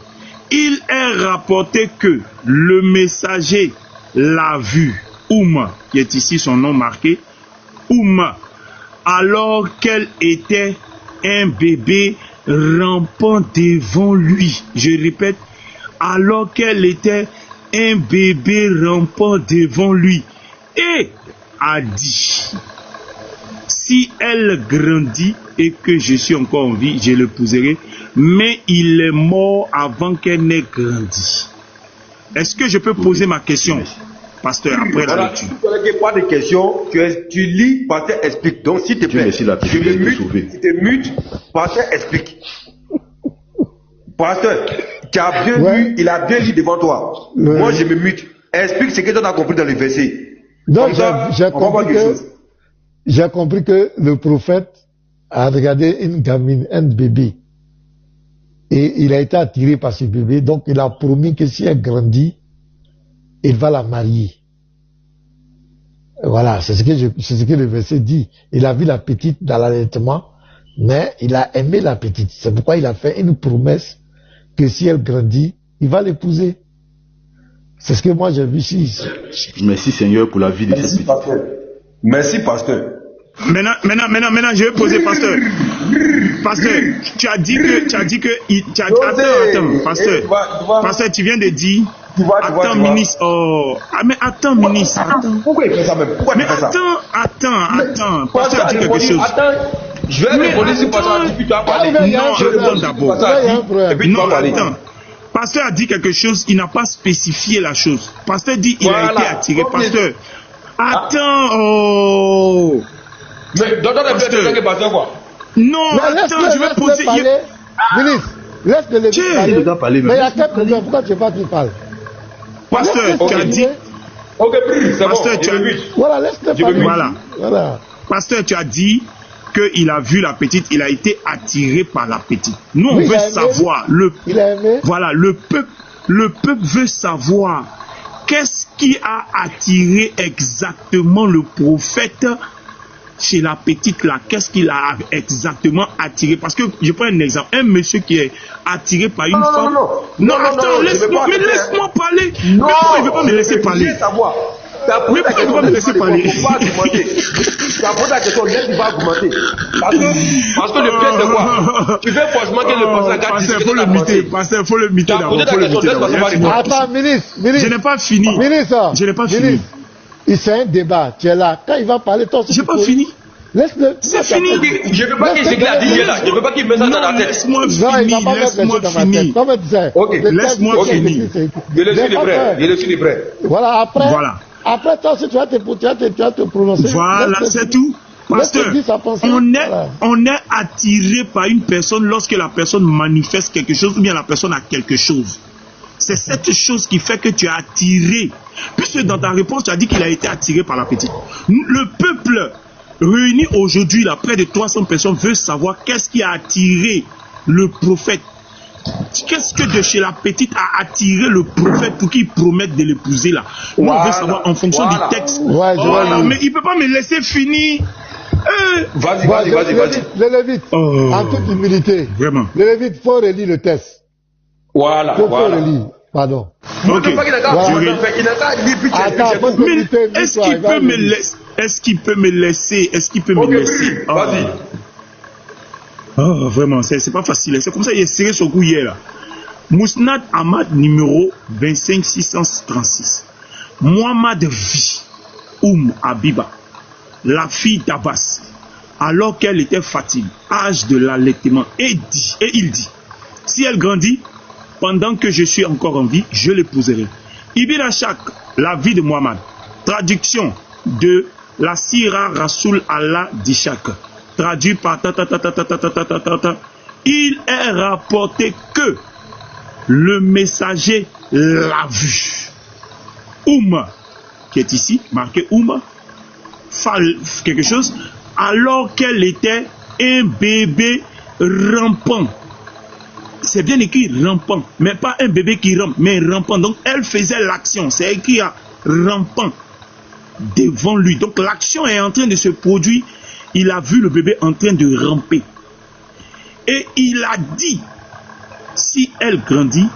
Il est rapporté que le messager l'a vu, qui est ici son nom marqué, alors qu'elle était un bébé rampant devant lui. Je répète, alors qu'elle était un bébé rampant devant lui. Et a dit, si elle grandit et que je suis encore en vie, je l'épouserai, mais il est mort avant qu'elle n'ait grandi. Est-ce que je peux poser ma question, pasteur, après la lecture? Pas de questions, tu lis, pasteur explique. Donc s'il te plaît, je me mute, tu te mutes, pasteur explique. Pasteur, tu as bien lu, il a bien lu devant toi. Moi je me mute. Explique ce que tu as compris dans les versets. Donc j'ai compris que le prophète a regardé une gamine, un bébé, et il a été attiré par ce bébé, donc il a promis que si elle grandit, il va la marier. Voilà, c'est ce que le verset dit. Il a vu la petite dans l'allaitement, mais il a aimé la petite. C'est pourquoi il a fait une promesse que si elle grandit, il va l'épouser. C'est ce que moi j'ai vu ici. Merci Seigneur pour la vie de cette petite. Merci pasteur. Maintenant, je vais poser, pasteur. Pasteur, pasteur, tu viens de dire. Ministre. Mais attends, ministre. Pourquoi il fait ça même? Pourquoi il fait ça? Attends. Pasteur dit quelque chose. Je vais répondre si pasteur a dit que tu as parlé. Non, je réponds d'abord. Et puis tu vas parler. Pasteur a dit quelque chose, il n'a pas spécifié la chose. Pasteur dit il a été attiré. Pasteur. Attends, Mais donne la personne que pasteur quoi? Non, attends, je vais poser. Ministre, laisse-le parler. Mais il y a quelques problèmes, pourquoi tu ne veux pas qu'il parle? Pasteur, tu as dit. Ok, c'est pasteur, bon. Voilà, laisse-le parler. Voilà. Pasteur, tu as dit qu'il a vu la petite, il a été attiré par la petite. Nous, on veut savoir. Voilà, le peuple veut savoir qu'est-ce qui a attiré exactement le prophète chez la petite là. Qu'est-ce qu'il a exactement attiré? Parce que je prends un exemple. Un monsieur qui est attiré par une femme. Non, attends, laisse-moi parler. Non, mais pourquoi il ne veut pas me laisser parler? Mais pourquoi il ne veut pas me laisser parler? Tu as posé la question, laisse-moi pas argumenter. Parce que le piège c'est quoi? Tu veux forcément que le pasteur faut le muter. Pasteur, faut le muter d'abord. Attends, ministre. Je n'ai pas fini. Ministre. Je n'ai pas fini. C'est un débat. Tu es là. Quand il va parler, toi aussi. J'ai pas fini. Laisse-le. C'est fini. Je ne veux pas qu'il s'éclate là. Je ne veux pas qu'il mette ça dans la tête. Laisse-moi finir. Ok, laisse-moi finir. Je le suis prêt. Voilà, après toi aussi, tu vas te prononcer. Voilà, c'est tout. Pasteur, on est attiré par une personne lorsque la personne manifeste quelque chose ou bien la personne a quelque chose. C'est cette chose qui fait que tu es attiré. Puisque dans ta réponse, tu as dit qu'il a été attiré par la petite. Le peuple réuni aujourd'hui, là, près de 300 personnes, veut savoir qu'est-ce qui a attiré le prophète. Qu'est-ce que de chez la petite a attiré le prophète pour qu'il promette de l'épouser là? Nous, on veut savoir en fonction du texte. Mais il ne peut pas me laisser finir. Vas-y. Le Lévite, en toute humilité. Vraiment. Le Lévite, il faut relire le texte. Voilà. Faut relire. Pardon. Ok. Est-ce qu'il peut me laisser? Vas-y. Oh, vraiment, c'est pas facile. C'est comme ça qu'il est serré son cou hier là. Mousnad Ahmad numéro 25636. Muhammad vit Habiba, la fille d'Abbas, alors qu'elle était fatiguée, âge de l'allaitement, et il dit, si elle grandit, pendant que je suis encore en vie, je l'épouserai. Ibn Ashaq, la vie de Muhammad. Traduction de la Sira Rasoul Allah d'Ishaq. Traduit par il est rapporté que le messager l'a vu. Qui est ici, marqué quelque chose, alors qu'elle était un bébé rampant. C'est bien écrit rampant, mais pas un bébé qui rampe, mais rampant. Donc elle faisait l'action, c'est écrit à rampant devant lui. Donc l'action est en train de se produire. Il a vu le bébé en train de ramper. Et il a dit, si elle grandit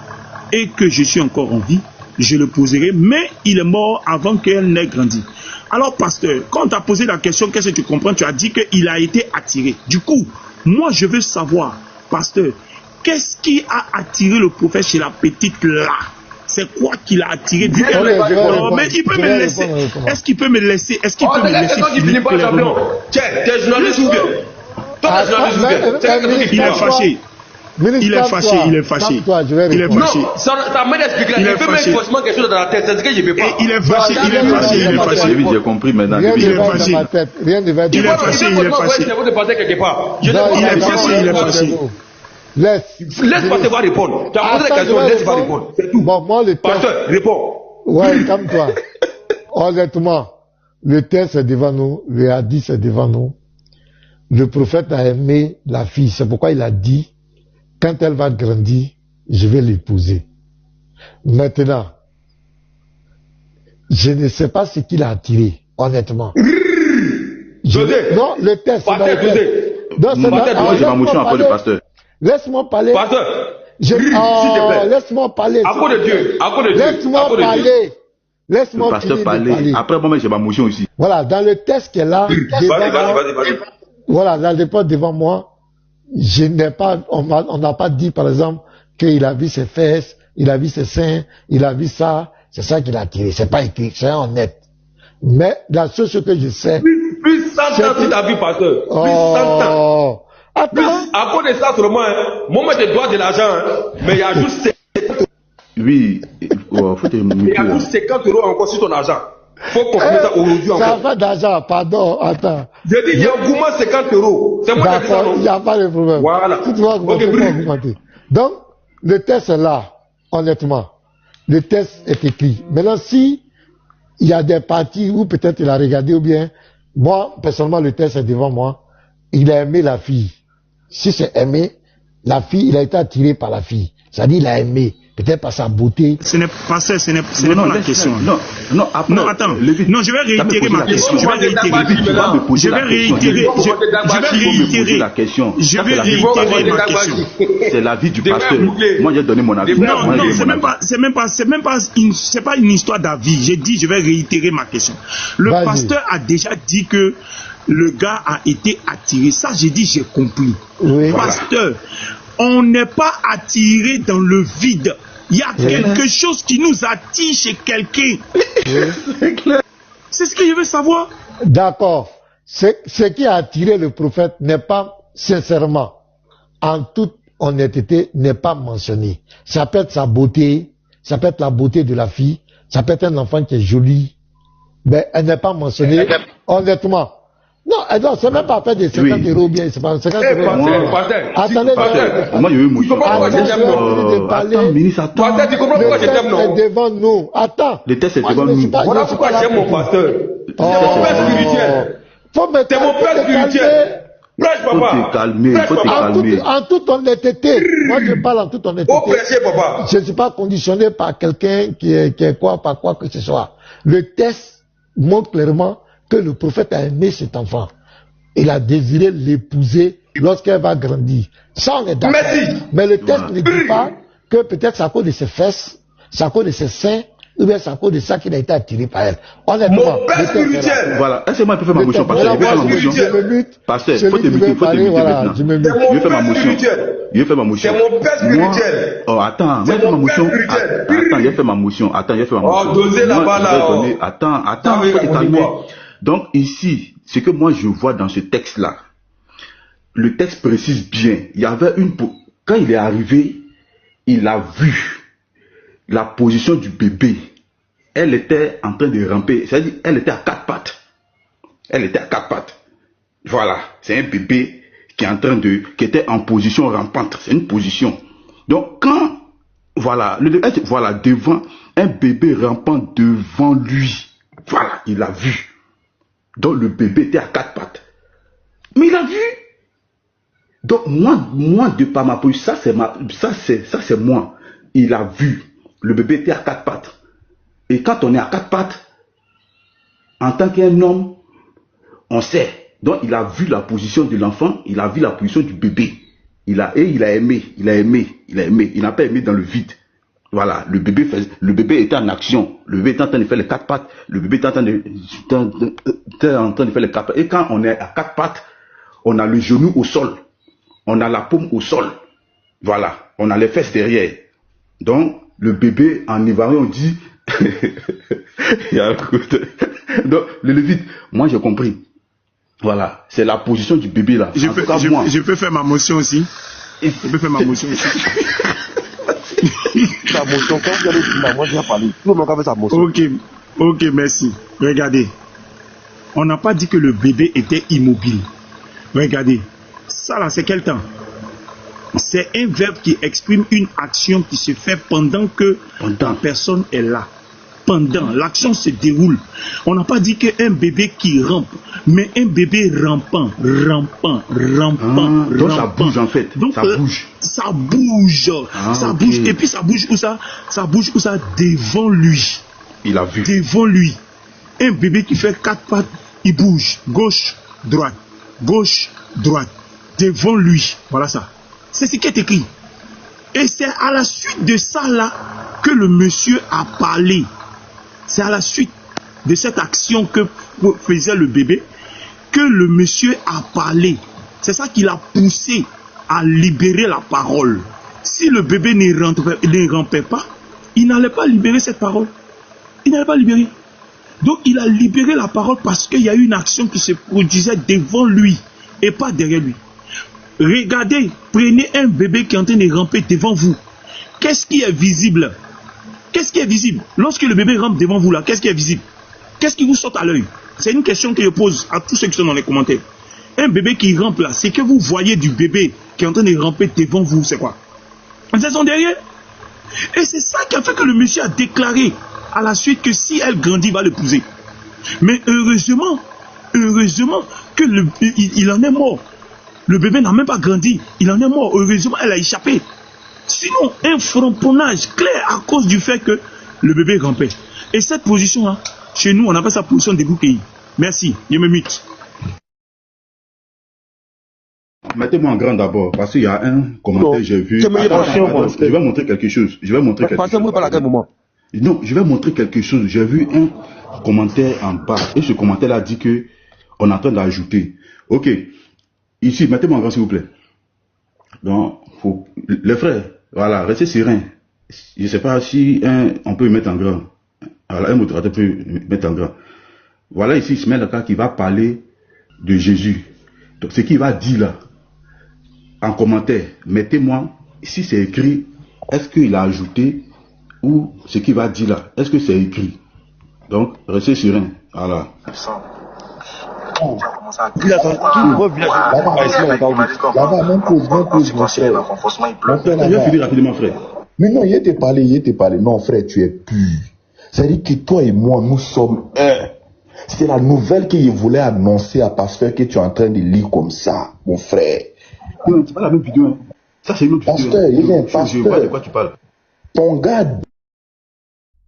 et que je suis encore en vie, je le poserai, mais il est mort avant qu'elle n'ait grandi. Alors pasteur, quand on t'a posé la question, qu'est-ce que tu comprends? Tu as dit qu'il a été attiré. Du coup, moi je veux savoir, pasteur, qu'est-ce qui a attiré le prophète chez la petite là? C'est quoi qu'il a attiré? Mais il peut me laisser. Est-ce qu'il peut me laisser? Est-ce qu'il peut me laisser finir clairement? Tiens, t'es journaliste ou bien? Toi, t'es journaliste ou bien? Il est fâché. Il est fâché, il est fâché. Il est fâché. Non, ta main d'expliquer là, il peut mettre forcément quelque chose dans la tête, c'est ce que je ne veux pas. Il est fâché, il est fâché, il est fâché. J'ai compris maintenant. Rien ne va dans ma tête. Rien ne va dans ma tête. Il est fâché, il est fâché. Il est fâché, il est fâché. Laisse pas te voir répondre. Tu as posé la question, laisse pas répondre. C'est tout. Bon, moi, le texte. Pasteur, réponds. Ouais, calme-toi. Honnêtement, le texte est devant nous, le hadith est devant nous. Le prophète a aimé la fille, c'est pourquoi il a dit, quand elle va grandir, je vais l'épouser. Maintenant, je ne sais pas ce qu'il a attiré, honnêtement. Non, le texte. Moi, j'ai ma motion après le pasteur. Laisse-moi parler. Pasteur, laisse-moi parler. À cause de Dieu. Laisse-moi parler. Laisse-moi pasteur parler. Après, moi, j'ai ma motion aussi. Voilà, dans le texte qui est là. Vas-y. Voilà, dans le poste devant moi, je n'ai pas, on n'a pas dit, par exemple, qu'il a vu ses fesses, il a vu ses seins, il a vu ça. C'est ça qu'il a attiré. C'est pas écrit, c'est honnête. Mais la seule chose que je sais. Plus 100 ans, tu t'as vu, pasteur. Plus 100 ans. Attends. À cause de ça seulement, moi je te dois de l'argent, mais il y a juste 50 Oui, faut te il y a juste 50 € encore sur ton argent. Faut confirmer ça aujourd'hui encore. Ça fait d'argent, pardon, attends. J'ai dit, il y a au moins 50 €. C'est moi qui ai dit ça, non? Il n'y a pas de problème. Voilà. Tu dois augmenter. Donc, le test est là, honnêtement. Le test est écrit. Maintenant, si il y a des parties où peut-être il a regardé ou bien, moi, personnellement, le test est devant moi, il a aimé la fille. Si c'est aimé, la fille, il a été attiré par la fille. C'est-à-dire, il a aimé, peut-être par sa beauté. Ce n'est pas ça, ce n'est pas la question. Non, attends. Non, je vais réitérer ma question. Je vais réitérer ma question. C'est l'avis du pasteur. Moi, j'ai donné mon avis. Non, c'est pas une histoire d'avis. J'ai dit, je vais réitérer ma question. Le pasteur a déjà dit que le gars a été attiré. Ça, j'ai dit, j'ai compris. Oui. Pasteur, on n'est pas attiré dans le vide. Il y a quelque chose qui nous attire chez quelqu'un. C'est ce que je veux savoir. D'accord. Ce qui a attiré le prophète n'est pas, sincèrement, en toute honnêteté, n'est pas mentionné. Ça peut être sa beauté, ça peut être la beauté de la fille, ça peut être un enfant qui est joli, mais elle n'est pas mentionnée, honnêtement. Non, c'est même pas fait de 50 € bien, c'est pas 50 €. Attendez, moi, je veux motion. Attends, ministre, attends. Tu comprends pourquoi je t'aime, non? Le texte est devant nous. Attends. Le texte est devant nous. Voilà pourquoi j'aime mon pasteur. C'est mon père spirituel. C'est mon père spirituel. Prêche, papa. Faut te calmer. En toute honnêteté. Moi, je parle en toute honnêteté. Faut prêcher, papa. Je ne suis pas conditionné par quelqu'un qui est quoi, par quoi que ce soit. Le texte montre clairement que le prophète a aimé cet enfant. Il a désiré l'épouser lorsqu'elle va grandir. Ça, on est d'accord. Mais le texte ne dit pas que peut-être c'est à cause de ses fesses, c'est à cause de ses seins, ou bien c'est à cause de ça qu'il a été attiré par elle. Honnêtement. Mon père spirituel. Voilà. Est-ce que moi, je peux faire ma motion? Parce que je vais faire ma motion. Pasteur, faut te muter maintenant. Je vais faire ma motion. Je vais faire ma motion. C'est mon père spirituel. Attends. Moi, je fais ma motion. Attends, je vais faire ma motion. Oh, dosez là-bas, là. Attends, faut te calmer. Donc ici, ce que moi je vois dans ce texte-là, le texte précise bien, il y avait quand il est arrivé, il a vu la position du bébé. Elle était en train de ramper, c'est-à-dire elle était à quatre pattes. Voilà, c'est un bébé qui était en position rampante, c'est une position. Donc quand, voilà, devant, un bébé rampant devant lui, voilà, il a vu. Donc le bébé était à quatre pattes. Mais il a vu. Donc, moi, de par ma position, ça c'est moi. Il a vu. Le bébé était à 4 pattes. Et quand on est à 4 pattes, en tant qu'un homme, on sait. Donc, il a vu la position de l'enfant, il a vu la position du bébé. Il a aimé. Il n'a pas aimé dans le vide. Voilà, le bébé était en action. Le bébé était en train de faire les 4 pattes. Le bébé était en train de faire les 4 pattes. Et quand on est à 4 pattes, on a le genou au sol. On a la paume au sol. Voilà, on a les fesses derrière. Donc, le bébé, en ivoirien, on dit... Donc, le Lévite, moi j'ai compris. Voilà, c'est la position du bébé là. Je peux faire ma motion aussi. Je peux faire ma motion aussi. Sa motion, quand vous allez dire, moi je vais parler. Tout le monde a fait sa motion. Ok, merci. Regardez. On n'a pas dit que le bébé était immobile. Regardez. Ça là, c'est quel temps? C'est un verbe qui exprime une action qui se fait pendant que la personne est là. Pendant, l'action se déroule. On n'a pas dit qu'un bébé qui rampe, mais un bébé rampant. Donc ça bouge en fait. Donc, ça bouge. Ça bouge. Ça bouge. Et puis ça bouge où ça? Ça bouge où ça? Devant lui. Il a vu. Devant lui. Un bébé qui fait 4 pattes, il bouge. Gauche, droite. Gauche, droite. Devant lui. Voilà ça. C'est ce qui est écrit. Et c'est à la suite de ça là que le monsieur a parlé. C'est à la suite de cette action que faisait le bébé que le monsieur a parlé. C'est ça qui l'a poussé à libérer la parole. Si le bébé ne rampait pas, il n'allait pas libérer cette parole. Il n'allait pas libérer. Donc il a libéré la parole parce qu'il y a eu une action qui se produisait devant lui et pas derrière lui. Regardez, prenez un bébé qui est en train de ramper devant vous. Qu'est-ce qui est visible? Qu'est-ce qui est visible? Lorsque le bébé rampe devant vous là, qu'est-ce qui est visible? Qu'est-ce qui vous saute à l'œil? C'est une question que je pose à tous ceux qui sont dans les commentaires. Un bébé qui rampe là, c'est que vous voyez du bébé qui est en train de ramper devant vous, c'est quoi? C'est son derrière. Et c'est ça qui a fait que le monsieur a déclaré à la suite que si elle grandit, il va l'épouser. Mais heureusement qu'il en est mort. Le bébé n'a même pas grandi, il en est mort. Heureusement, elle a échappé. Sinon, un frapponnage clair à cause du fait que le bébé rampait. Et cette position-là, chez nous, on appelle ça position de bouclier. Merci, je me mute. Mettez-moi en grand d'abord, parce qu'il y a un commentaire, j'ai vu. Je vais montrer quelque chose. Passez-moi par quel moment? Non, je vais montrer quelque chose. J'ai vu un commentaire en bas. Et ce commentaire-là dit que on est en train d'ajouter. Ok. Ici, mettez-moi en grand, s'il vous plaît. Donc, les frères, voilà, restez serein. Je ne sais pas si on peut mettre en grand. Voilà, un modérateur peut mettre en grand. Voilà ici Ismaël qui va parler de Jésus. Donc, ce qu'il va dire là, en commentaire, mettez-moi, si c'est écrit, est-ce qu'il a ajouté, ou ce qu'il va dire là, est-ce que c'est écrit? Donc, restez serein. Voilà. Il a je vais finir rapidement, frère. Mais non, il était parlé. Non, frère, tu es pur. C'est-à-dire que toi et moi, nous sommes un. C'est la nouvelle qu'il voulait annoncer à Pasteur que tu es en train de lire comme ça, mon frère. Non, c'est pas la même vidéo. Hein. Ça, c'est une autre vidéo. Pasteur, je vois de quoi tu parles. Ton gars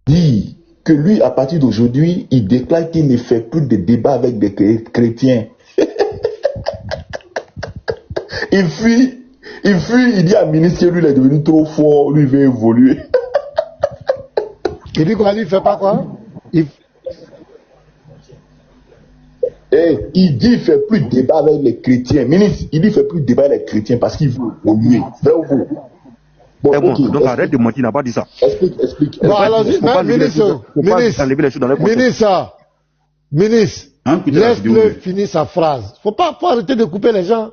dit que lui, à partir d'aujourd'hui, il déclare qu'il ne fait plus de débat avec des chrétiens. il fuit, il dit à ministre que lui, il est devenu trop fort, lui, il veut évoluer. Il dit quoi, lui, il fait pas quoi? Il dit qu'il ne fait plus de débat avec les chrétiens. Ministre, il dit qu'il ne fait plus de débat avec les chrétiens parce qu'il veut évoluer. Bon, okay, donc arrête de mentir, il n'a pas dit ça. Explique. Bon, alors, ministre, laisse-le finir sa phrase. Faut arrêter de couper les gens.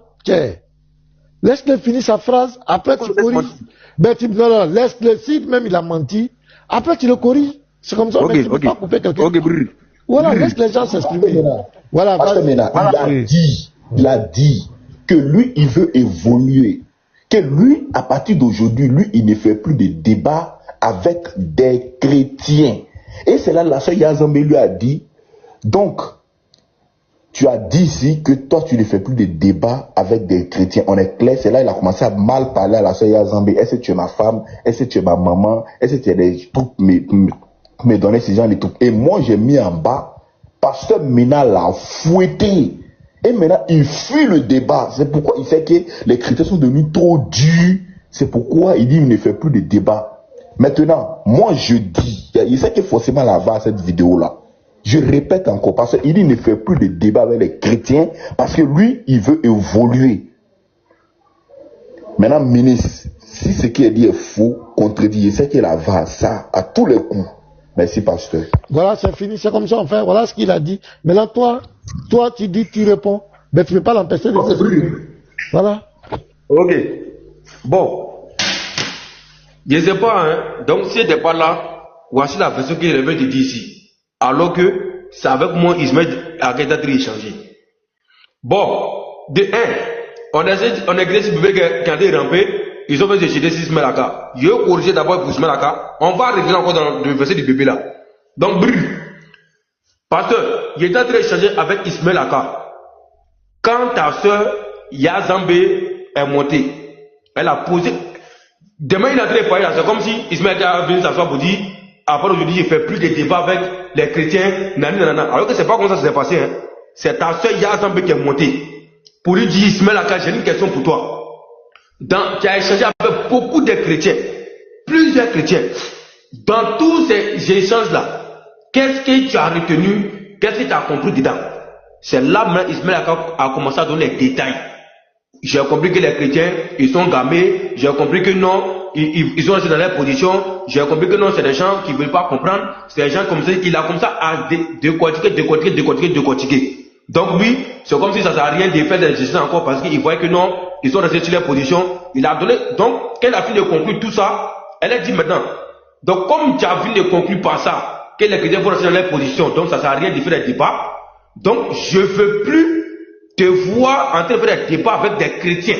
Laisse-le finir sa phrase, après tu corriges. Non, laisse-le, si même il a menti, après tu le corriges. C'est comme ça, mais tu ne peux pas couper quelqu'un. Voilà, laisse les gens s'exprimer. Voilà, il a dit que lui, il veut évoluer. Que lui, à partir d'aujourd'hui, lui, il ne fait plus de débat avec des chrétiens. Et c'est là la sœur Yazambe lui a dit, donc, tu as dit ici que toi, tu ne fais plus de débats avec des chrétiens. On est clair, c'est là il a commencé à mal parler à la sœur Yazambe. Est-ce que tu es ma femme? Est-ce que tu es ma maman? Est-ce que tu as des trucs, me donner ces gens les trucs? Et moi, j'ai mis en bas, pasteur Mena l'a fouetté. Et maintenant, il fuit le débat. C'est pourquoi il fait que les chrétiens sont devenus trop durs. C'est pourquoi il dit qu'il ne fait plus de débat. Maintenant, moi, je dis, il sait que forcément, là, va cette vidéo-là. Je répète encore, parce qu'il dit qu'il ne fait plus de débat avec les chrétiens, parce que lui, il veut évoluer. Maintenant, ministre, si ce qu'il a dit est faux, contredit, il sait qu'il va ça à tous les coups. Merci, pasteur. Voilà, c'est fini, c'est comme ça, enfin, voilà ce qu'il a dit. Maintenant, toi, tu dis, tu réponds, mais tu ne peux pas l'empêcher de s'exprimer. Voilà. Ok. Bon. Je ne sais pas, hein. Donc, si n'était pas là, voici la version qu'il vient de dire ici. Alors que c'est avec moi, Ismaël Aguedatri échangé. Bon, de 1, on a créé ce bébé qui a été rampé, ils ont fait des jeter Ismaël Aka. Je vais corriger d'abord pour Ismaël Aka. On va revenir encore dans le verset du bébé là. Donc, pasteur, il est en train d'échanger avec Ismaël Aka. Quand ta soeur Yazambe est montée, elle a posé. Demain, il a très failli, c'est comme si Ismaël Aka a venu s'asseoir pour dire. Après aujourd'hui, je ne fais plus de débats avec les chrétiens, nanana. Alors que c'est pas comme ça que ça s'est passé. Hein. C'est ta soeur Yazambe qui est montée. Pour lui dire, Ismaël Aka, j'ai une question pour toi. Tu as échangé avec beaucoup de chrétiens. Plusieurs chrétiens. Dans tous ces échanges-là, qu'est-ce que tu as retenu? Qu'est-ce que tu as compris dedans? C'est là maintenant Ismaël Aka a commencé à donner les détails. J'ai compris que les chrétiens, ils sont gamés. J'ai compris que non, ils sont restés dans leur position. J'ai compris que non, c'est des gens qui ne veulent pas comprendre. C'est des gens comme ça, il a comme ça à décortiquer. Donc lui, c'est comme si ça ne sert à rien de faire des gestions encore parce qu'il voyait que non, ils sont restés sur leur position. Il a donné, donc, quand elle a fini de conclure tout ça, elle a dit maintenant, donc comme tu as fini de conclure par ça, que les chrétiens vont rester dans leur position, donc ça ne sert à rien de faire des débats. Donc je ne veux plus te voir en train de faire des débats avec des chrétiens.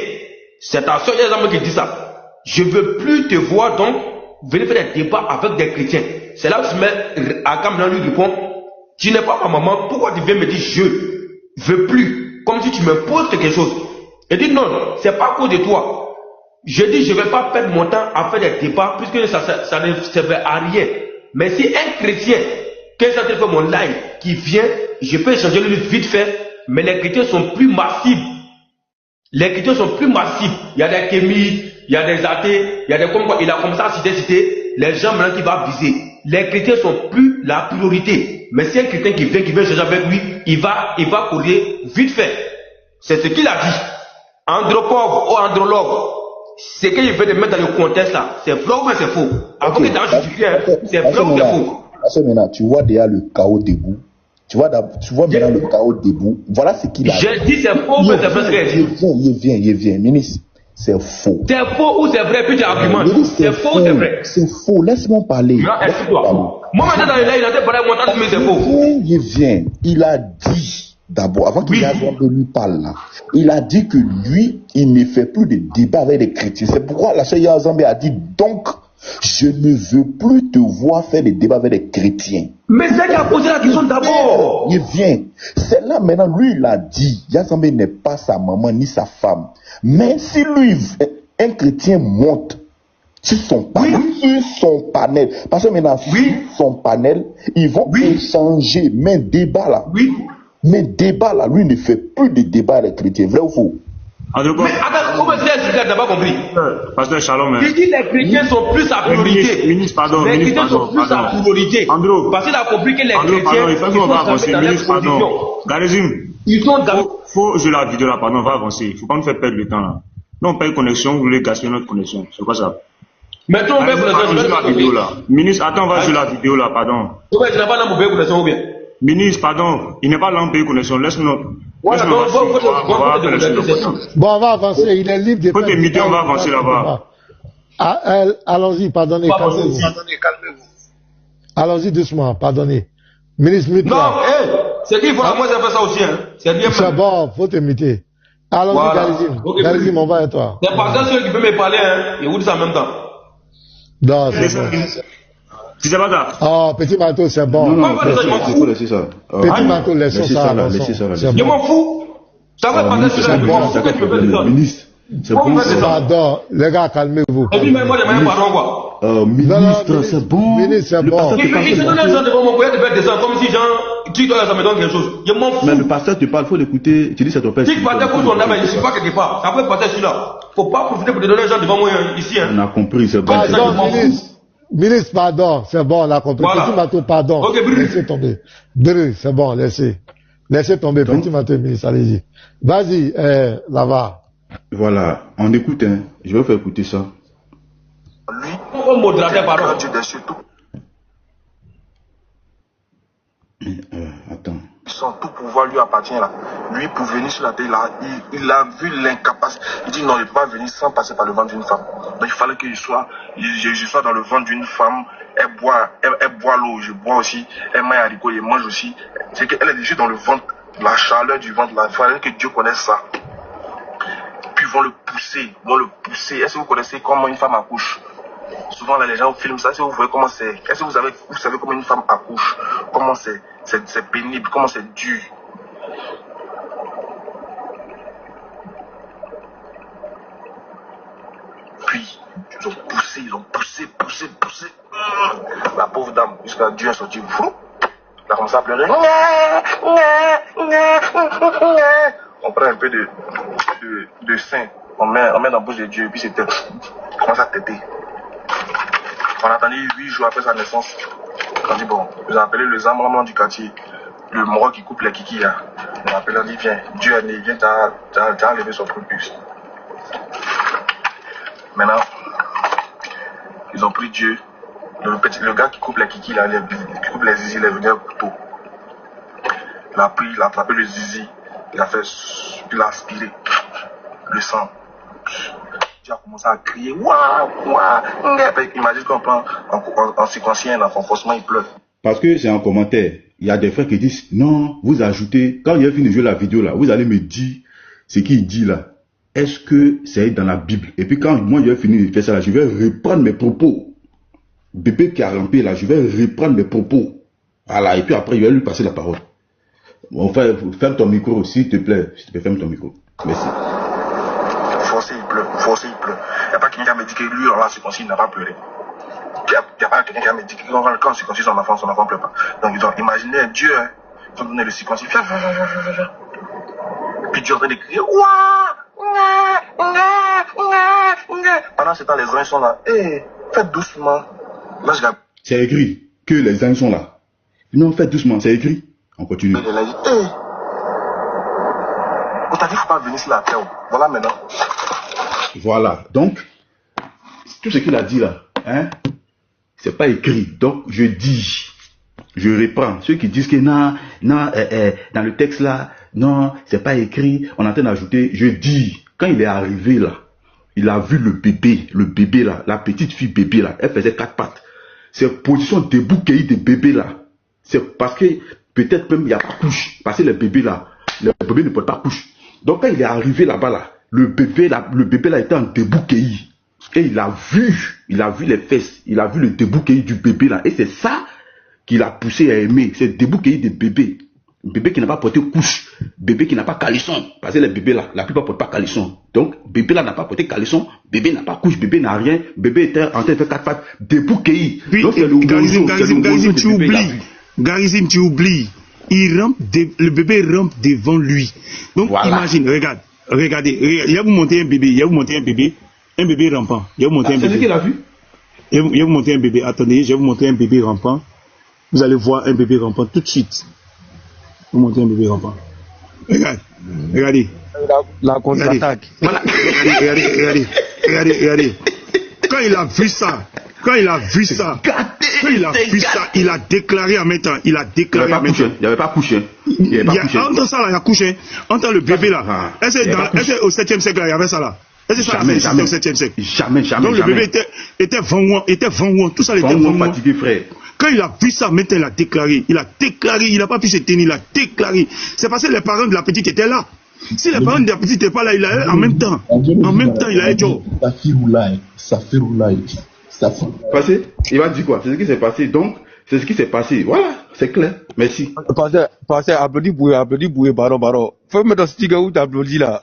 C'est ta soeur qui dit ça. Je ne veux plus te voir donc venir faire des débats avec des chrétiens. C'est là où je mets à Kamlan lui répond, tu n'es pas ma maman, pourquoi tu viens me dire je veux plus? Comme si tu me poses quelque chose. Il dit non, c'est pas à cause de toi. Je dis je ne vais pas perdre mon temps à faire des débats puisque ça ne servait à rien. Mais si un chrétien, quand ça te fait mon live, qui vient, je peux échanger lui vite fait. Mais les chrétiens sont plus massifs. Les chrétiens sont plus massifs. Il y a des kémites, il y a des athées, il y a des comme quoi. Il a commencé à citer les gens maintenant qui vont viser. Les chrétiens sont plus la priorité. Mais si un chrétien qui vient échanger avec lui, il va courir vite fait. C'est ce qu'il a dit. Andropov ou andrologue. C'est qu'il veut de mettre dans le contexte là. C'est vrai ou c'est faux? Avant que tu as justifié, c'est vrai ou c'est faux? Parce que maintenant, tu vois déjà le chaos debout. Tu vois maintenant le chaos debout. Voilà ce qu'il a dit. J'ai dit c'est faux, mais c'est vrai ce qu'il Il vient. Ministre, c'est faux. C'est faux ou c'est vrai, puis tu argumentes. C'est faux ou c'est vrai? C'est faux, laisse-moi parler. Non, excuse-toi. Moi maintenant dans le live, il a dit parler mon temps, mais c'est faux. Il vient. Il a dit, d'abord, avant qu'il lui parle là, il a dit que lui, il ne fait plus de débat avec les chrétiens. C'est pourquoi la sœur Yazambe a dit, donc, je ne veux plus te voir faire des débats avec les chrétiens. Mais c'est qui a posé la question d'abord. Il vient. C'est là maintenant, lui, il a dit, Yazambe n'est pas sa maman ni sa femme. Mais si lui, un chrétien monte sur son panel, parce que maintenant, sur son panel, ils vont échanger. Mais débat là, lui ne fait plus de débat avec les chrétiens. Vrai ou faux? Mais attends, comment tu n'as pas compris? Pasteur Shalom. Il dit les chrétiens sont plus sa priorité. Ministre, pardon. Les chrétiens sont plus sa priorité. Parce qu'il a compris que les chrétiens. Il faut qu'on va avancer. Ministre, pardon. Garizim. Ils sont faut jouer la vidéo là, pardon, on va avancer. Il ne faut pas nous faire perdre le temps là. Nous, on paye connexion, vous voulez gaspiller notre connexion. C'est quoi ça? Maintenant, on paye connexion. La vidéo là. Ministre, attends, on va jouer la vidéo là, pardon. Tu n'as pas là pour payer connexion ou bien? Ministre, pardon, il n'est pas là pour payer connexion. Laisse-nous. Bon, on va avancer. Il est libre de faire. Faut te muter, on va avancer là-bas. Allons-y, pardonnez. Calmez-vous. Allons-y doucement, pardonnez. Ministre, mute. Non, c'est qu'il faut à moi, ça fait ça aussi. Hein. C'est bien. C'est bon, faut te muter. Allons-y, Garizim. Garizim, on va à toi. C'est pas ça celui qui peut me parler, hein. Il vous dit ça en même temps. Non, c'est bon. Si c'est pas grave. Oh, petit manteau, c'est bon. Non, laissez ça. Petit manteau, laissez ça. Je m'en fous. Ça va pas ça. Ministre, c'est bon. Pardon, les gars, calmez-vous. Et puis, même moi, j'aimerais pardon, quoi. Ministre, c'est bon. Ministre, c'est bon. Il se donne les gens devant mon courrier de faire des gens comme si, genre, qui doit ça me donne quelque chose. Je m'en fous. Mais le pasteur te parle, il faut l'écouter. Tu dis c'est ton père. Si le pasteur pose son âme, je ne suis pas quelque part. Ça peut passer celui-là. Faut pas profiter pour te donner les gens devant moi ici. On a compris, c'est bon. Pardon, ministre, pardon, c'est bon, on a compris. Voilà. Petit manteau, pardon. Ok, laissez tomber. C'est bon, laissez. Laissez tomber, donc, petit manteau, ministre, allez-y. Vas-y, là-bas. Voilà, on écoute, hein. Je vais vous faire écouter ça. Lui, on modérateur, pardon. Attends. Son tout pouvoir lui appartient là. Lui, pour venir sur la terre, il a vu l'incapacité. Il dit non, il ne peut pas venir sans passer par le ventre d'une femme. Donc il fallait que je sois dans le ventre d'une femme. Elle boit l'eau, je bois aussi. Elle mange haricot, je mange aussi. C'est qu'elle est déjà dans le ventre, la chaleur du ventre là. Il fallait que Dieu connaisse ça. Puis ils vont le pousser. Est-ce que vous connaissez comment une femme accouche? Souvent là, les gens filment ça. Est-ce que vous voyez comment c'est? Est-ce que vous savez comment une femme accouche? Comment c'est pénible, comment c'est dur. Puis ils ont poussé. La pauvre dame, jusqu'à Dieu est sorti. Elle a commencé à pleurer. On prend un peu de sein, on met dans la bouche de Dieu, et puis c'était. On commence à têter. On a attendu 8 jours après sa naissance. On a dit bon, vous appelez le zamraman du quartier, le moro qui coupe les kikis là. On a appelé, on dit viens, Dieu est né, viens, t'as enlevé son prépuce. Maintenant, ils ont pris Dieu, le gars qui coupe les kikis là, qui coupe les zizi, il est venu au couteau. Il a attrapé le zizi, il a aspiré le sang. Tu as commencé à crier, waouh. Imagine qu'on prend en séquencien, en forcément il pleure. Parce que c'est un commentaire. Il y a des frères qui disent, non, vous ajoutez, quand il a fini de jouer la vidéo là, vous allez me dire ce qu'il dit là. Est-ce que c'est dans la Bible? Et puis quand moi j'ai fini de faire ça là, je vais reprendre mes propos. Bébé qui a rampé là, je vais reprendre mes propos. Voilà, et puis après, je vais lui passer la parole. Bon, ferme ton micro, s'il te plaît. S'il te plaît, ferme ton micro. Merci. Forcé, il pleure. Il n'y a pas quelqu'un qui m'a dit que lui, dans la circoncision, il n'a pas pleuré. Il n'y a pas quelqu'un qui m'a dit que quand on circoncise son enfant ne pleure pas. Donc, ils ont imaginé un Dieu, hein, ils ont donné le circoncis. Puis Dieu est en train de crier, pendant ce temps, les anges sont là. Faites doucement. Là, je regarde. C'est écrit que les anges sont là. Non, faites doucement, c'est écrit. On continue. Il a dit, on t'a dit qu'il ne faut pas venir sur la terre. Voilà maintenant. Voilà. Donc, tout ce qu'il a dit là, hein, c'est pas écrit. Donc, je reprends. Ceux qui disent que non, dans le texte là, non, c'est pas écrit, on est en train d'ajouter, je dis, quand il est arrivé là, il a vu le bébé là, la petite fille bébé là, elle faisait 4 pattes. C'est position debout cueillie de bébé là. C'est parce que peut-être même il n'y a pas couche. Parce que le bébé ne porte pas couche. Donc quand il est arrivé là-bas là, le bébé là était en debout cueilli. Et il a vu les fesses, il a vu le debout cueilli du bébé là. Et c'est ça qu'il a poussé à aimer. C'est le debout cueilli de bébé. Bébé qui n'a pas porté couche, bébé qui n'a pas caleçon. Parce que les bébés là, la plupart ne portent pas caleçon. Donc, bébé là n'a pas porté caleçon, bébé n'a pas couche, bébé n'a rien, bébé était en train de faire 4 pattes, debout cueilli. Donc, c'est Garizim, tu oublies. Le bébé rampe devant lui. Donc, voilà. Imagine, regardez, il va vous monter un bébé rampant. Il va vous monter un bébé. C'est ce qu'il a vu? Il va vous monter un bébé. Attendez, je vais vous montrer un bébé rampant. Vous allez voir un bébé rampant tout de suite. Vous montez un bébé rampant. Regardez. La contre-attaque. Voilà. Regardez. Quand il a vu ça, il a déclaré en même temps. Il n'y avait pas couché. Entre ça là, il y a couché. Entre le bébé là. Est-ce qu'au 7e siècle là, il y avait ça là? Est-ce que ça avait existé au 7e siècle? Jamais. Donc le bébé était vangouin. Tout ça était vangouin. Fatigué, frère. Quand il a vu ça, maintenant il a déclaré. Il n'a pas pu se tenir, il a déclaré. C'est parce que les parents de la petite étaient là. Si les parents de la petite n'étaient pas là, il a en même temps. Il a été. Ça fait roulaille. Passé, il va dire quoi? C'est ce qui s'est passé. Donc, c'est ce qui s'est passé. Voilà, c'est clair. Merci. Passé, applaudis Boué, Baro. Faut mettre un sticker où t'applaudis là.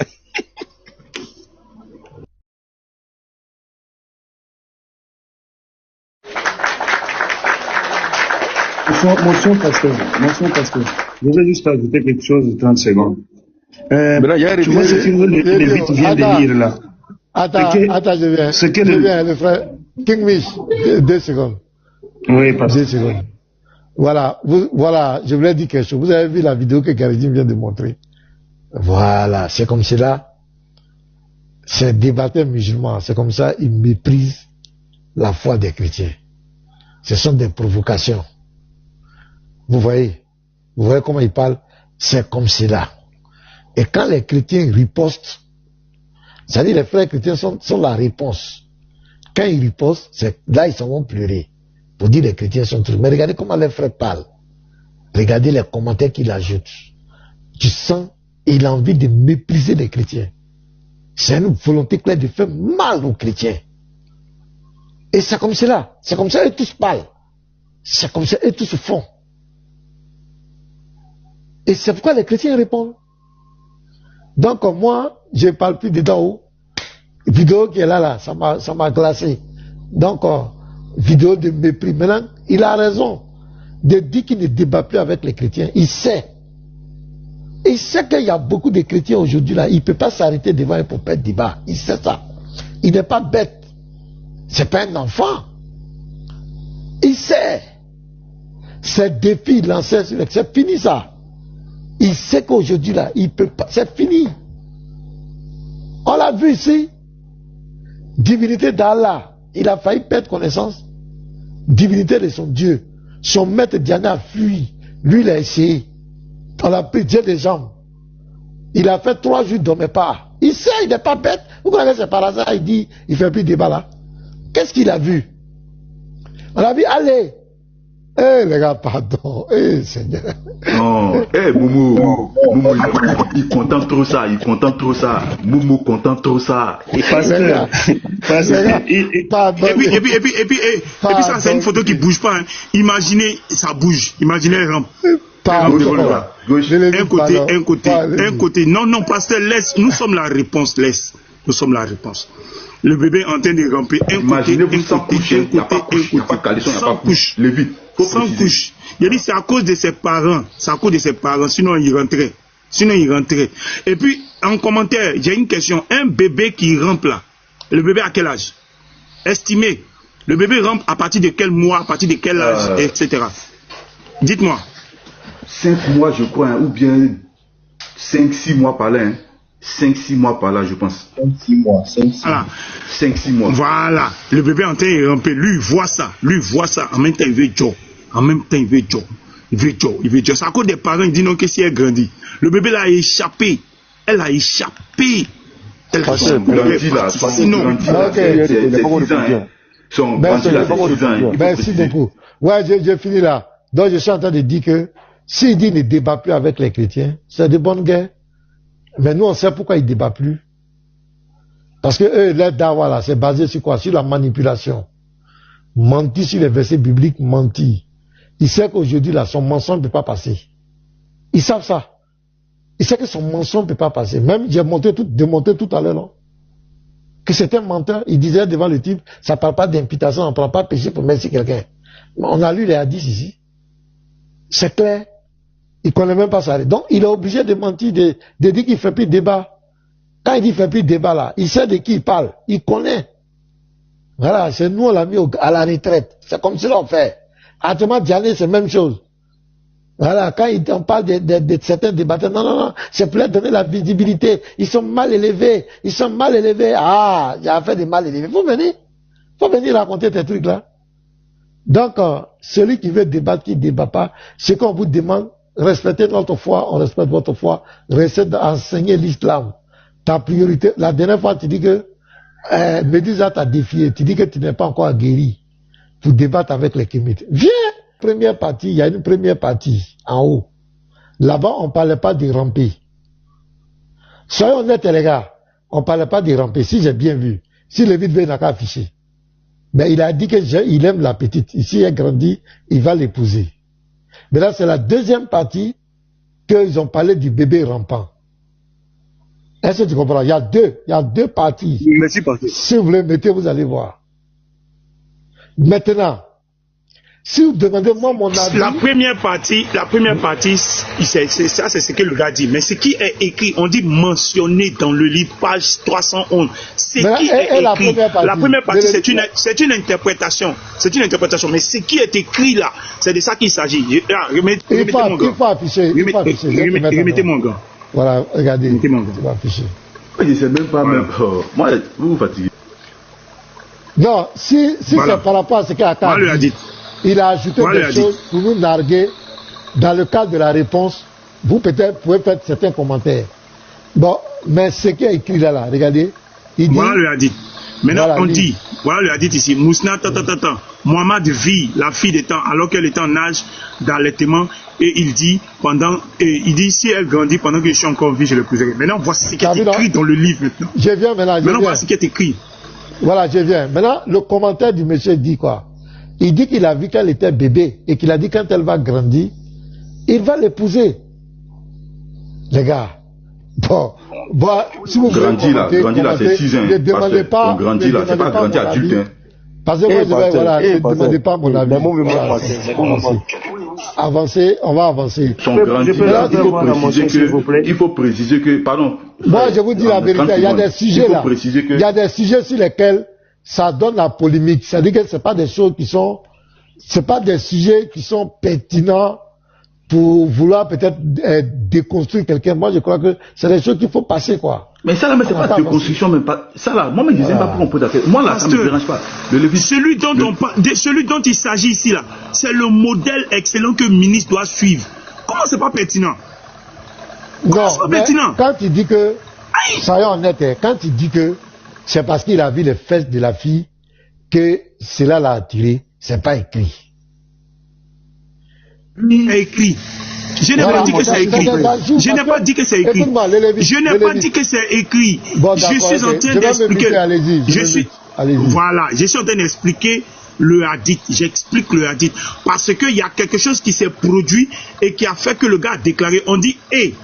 Motion pasteur. Je vais juste ajouter quelque chose de 30 secondes. Tu vois ce que le vite vient de lire là. Attends, je viens, le frère. King Mich, 2 secondes. Oui, pasteur. 2 secondes. Voilà, je voulais dire quelque chose. Vous avez vu la vidéo que Garidine vient de montrer. Voilà, c'est comme cela. C'est débatteur musulman. C'est comme ça, ils méprisent la foi des chrétiens. Ce sont des provocations. Vous voyez comment ils parlent? C'est comme cela. Et quand les chrétiens ripostent, c'est-à-dire les frères chrétiens sont la réponse. Quand ils ripostent, là ils s'en vont pleurer. Pour dire les chrétiens sont trucs. Mais regardez comment les frères parlent. Regardez les commentaires qu'il ajoute. Tu sens, il a envie de mépriser les chrétiens. C'est une volonté claire de faire mal aux chrétiens. Et c'est comme cela. C'est comme ça, eux tous parlent. C'est comme ça, eux tous se font. Et c'est pourquoi les chrétiens répondent. Donc moi, je ne parle plus dedans haut. Vidéo qui est là, ça m'a glacé. Donc, vidéo de mépris. Maintenant, il a raison de dire qu'il ne débat plus avec les chrétiens. Il sait. Il sait qu'il y a beaucoup de chrétiens aujourd'hui là. Il ne peut pas s'arrêter devant un prophète débat. Il sait ça. Il n'est pas bête. C'est pas un enfant. Il sait. C'est défi lancé sur c'est fini ça. Il sait qu'aujourd'hui là, il peut pas. C'est fini. On l'a vu ici. Divinité d'Allah. Il a failli perdre connaissance. Divinité de son Dieu. Son maître Diana a fui. Lui, il a essayé. On l'a pris Dieu des jambes. Il a fait 3 jours, il ne dormait pas. Il sait, il n'est pas bête. Vous connaissez, c'est par hasard, il dit, il ne fait plus de débat là. Qu'est-ce qu'il a vu? On a vu, allez. Les gars, pardon. Seigneur. Non, Moumou, il contente trop ça, Moumou contente trop ça. Et pasteur, et puis ça, c'est une photo qui bouge pas. Hein. Imaginez, ça bouge. Imaginez elle rampe. Un côté. Non, pasteur, laisse. Nous sommes la réponse, laisse. Nous sommes la réponse. Le bébé est en train de ramper. Sans couche. Sans couche. Il a dit c'est à cause de ses parents. Sinon il rentrait. Et puis, en commentaire, j'ai une question. Un bébé qui rampe là, le bébé à quel âge? Estimé. Le bébé rampe à partir de quel mois, à partir de quel âge, etc. Dites-moi. 5 mois, je crois, hein, ou bien 5-6 mois par là. Hein. 5-6 mois par là, je pense. 5-6 mois. 5-6 mois. Voilà. Le bébé en train de ramper. Lui, il voit ça. En même temps, il veut Joe. Il veut Joe. C'est à cause des parents, ils disent non, que si elle grandit. Le bébé là a échappé. Elle a échappé. Elle a Merci beaucoup. Ouais, j'ai fini là. Donc, je suis en train de dire que s'il dit ne débat plus avec les chrétiens, c'est de bonne guerre. Mais nous, on sait pourquoi ils ne débattent plus. Parce que eux, leur dawa là, c'est basé sur quoi? Sur la manipulation. Mentir sur les versets bibliques, mentir. Ils savent qu'aujourd'hui, là, son mensonge ne peut pas passer. Ils savent ça. Ils savent que son mensonge ne peut pas passer. Même, j'ai démontré tout à l'heure, non? Que c'était un menteur. Il disait devant le type, ça ne parle pas d'imputation, on ne prend pas péché pour mettre sur quelqu'un. On a lu les hadiths ici. C'est clair. Il ne connaît même pas ça. Donc, il est obligé de mentir, de dire qu'il ne fait plus de débat. Quand il dit qu'il ne fait plus de débat, là, il sait de qui il parle. Il connaît. Voilà, c'est nous, on l'a mis à la retraite. C'est comme ça qu'on fait. À Thomas Diané, c'est la même chose. Voilà, quand on parle de certains débatteurs, non, c'est pour leur donner la visibilité. Ils sont mal élevés. Ah, il y a affaire de mal élevés. Faut venir raconter tes trucs là. Donc, celui qui veut débattre, qui ne débat pas, ce qu'on vous demande, respectez notre foi, on respecte votre foi, restez d'enseigner l'islam. Ta priorité, la dernière fois, tu dis que Médusa t'a défié, tu dis que tu n'es pas encore guéri pour débattre avec les kémites. Viens! Première partie, il y a une première partie en haut. Là-bas, on ne parlait pas de ramper. Soyons honnêtes, les gars, on ne parlait pas de ramper. Si j'ai bien vu, si le vide n'a qu'à afficher. Mais il a dit qu'il aime la petite. Ici, elle grandit, il va l'épouser. Mais là, c'est la deuxième partie qu'ils ont parlé du bébé rampant. Est-ce que tu comprends? Il y a deux parties. Merci, pasteur. Si vous voulez, mettez, vous allez voir. Maintenant, si vous demandez moi mon avis... La première partie, c'est ce que le gars dit. Mais ce qui est écrit, on dit mentionné dans le livre, page 311. C'est qui est écrit. La première partie, c'est une interprétation. C'est une interprétation. Mais ce qui est écrit là, c'est de ça qu'il s'agit. Il faut afficher. Remettez mon gars. Voilà, regardez. Remettez mon gars. Il faut afficher. Je ne sais même pas, même. Moi, vous vous fatiguez. Non, si voilà. C'est par rapport à ce qu'Atta a dit, il a ajouté des choses pour nous narguer. Dans le cadre de la réponse, vous peut-être pouvez faire certains commentaires. Bon, mais ce qui est écrit là, regardez. Il dit, voilà le hadith. Maintenant, voilà, on dit, voilà le hadith ici. Mousna, Mohamed vit la fille des temps alors qu'elle était en âge d'allaitement et il dit, si elle grandit pendant que je suis encore vie, je l'épouserai. Maintenant, voici ce qui est écrit dans le livre maintenant. Je viens maintenant. Maintenant, voici ce qui est écrit. Voilà, je viens. Maintenant, le commentaire du monsieur dit quoi? Il dit qu'il a vu qu'elle était bébé et qu'il a dit quand elle va grandir, il va l'épouser. Les gars, bon, si vous grandi là, c'est 6 ans. Ne demandez pas. Grandi là, c'est pas grandi adulte. Hein. Parce que moi, ne demandez pas mon avis. Avancer, on va avancer. Il faut préciser que, pardon. Moi, je vous dis la vérité, il y a des sujets là. Il y a des sujets sur lesquels ça donne la polémique. C'est-à-dire que c'est pas des choses qui sont, c'est pas des sujets qui sont pertinents pour vouloir peut-être déconstruire quelqu'un. Moi, je crois que c'est des choses qu'il faut passer, quoi. Mais ça là, c'est pas de déconstruction, même pas. Ça là, moi, je ne disais pas pour on peut d'accord. Moi là, ça ne me dérange pas. Celui dont il s'agit ici là, c'est le modèle excellent que le ministre doit suivre. Comment c'est pas pertinent? Non, mais quand il dit que, soyons honnêtes, quand il dit que c'est parce qu'il a vu les fesses de la fille que cela l'a attiré, c'est pas écrit. Écrit. Je n'ai pas dit que c'est écrit. Je n'ai pas dit que c'est écrit. Je n'ai pas dit que c'est écrit. Je suis en train d'expliquer. Voilà, je suis en train d'expliquer le hadith. J'explique le hadith. Parce qu'il y a quelque chose qui s'est produit et qui a fait que le gars a déclaré. On dit il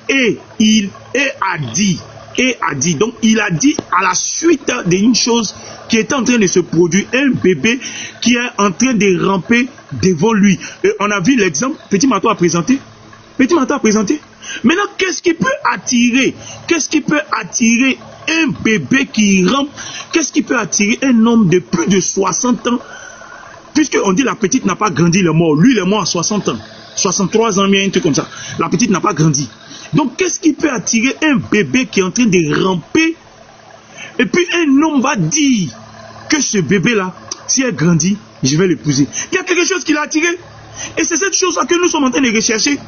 a dit. Et a dit. Donc il a dit à la suite d'une chose qui est en train de se produire, un bébé qui est en train de ramper devant lui. Et on a vu l'exemple, Petit Mato a présenté. Maintenant, qu'est-ce qui peut attirer un bébé qui rampe? Qu'est-ce qui peut attirer un homme de plus de 60 ans? Puisqu'on dit la petite n'a pas grandi, il est mort. Lui, il est mort à 60 ans. 63 ans, bien un truc comme ça. La petite n'a pas grandi. Donc, qu'est-ce qui peut attirer un bébé qui est en train de ramper? Et puis, un homme va dire que ce bébé-là, si elle grandit, je vais l'épouser. Il y a quelque chose qui l'a attiré. Et c'est cette chose-là que nous sommes en train de rechercher.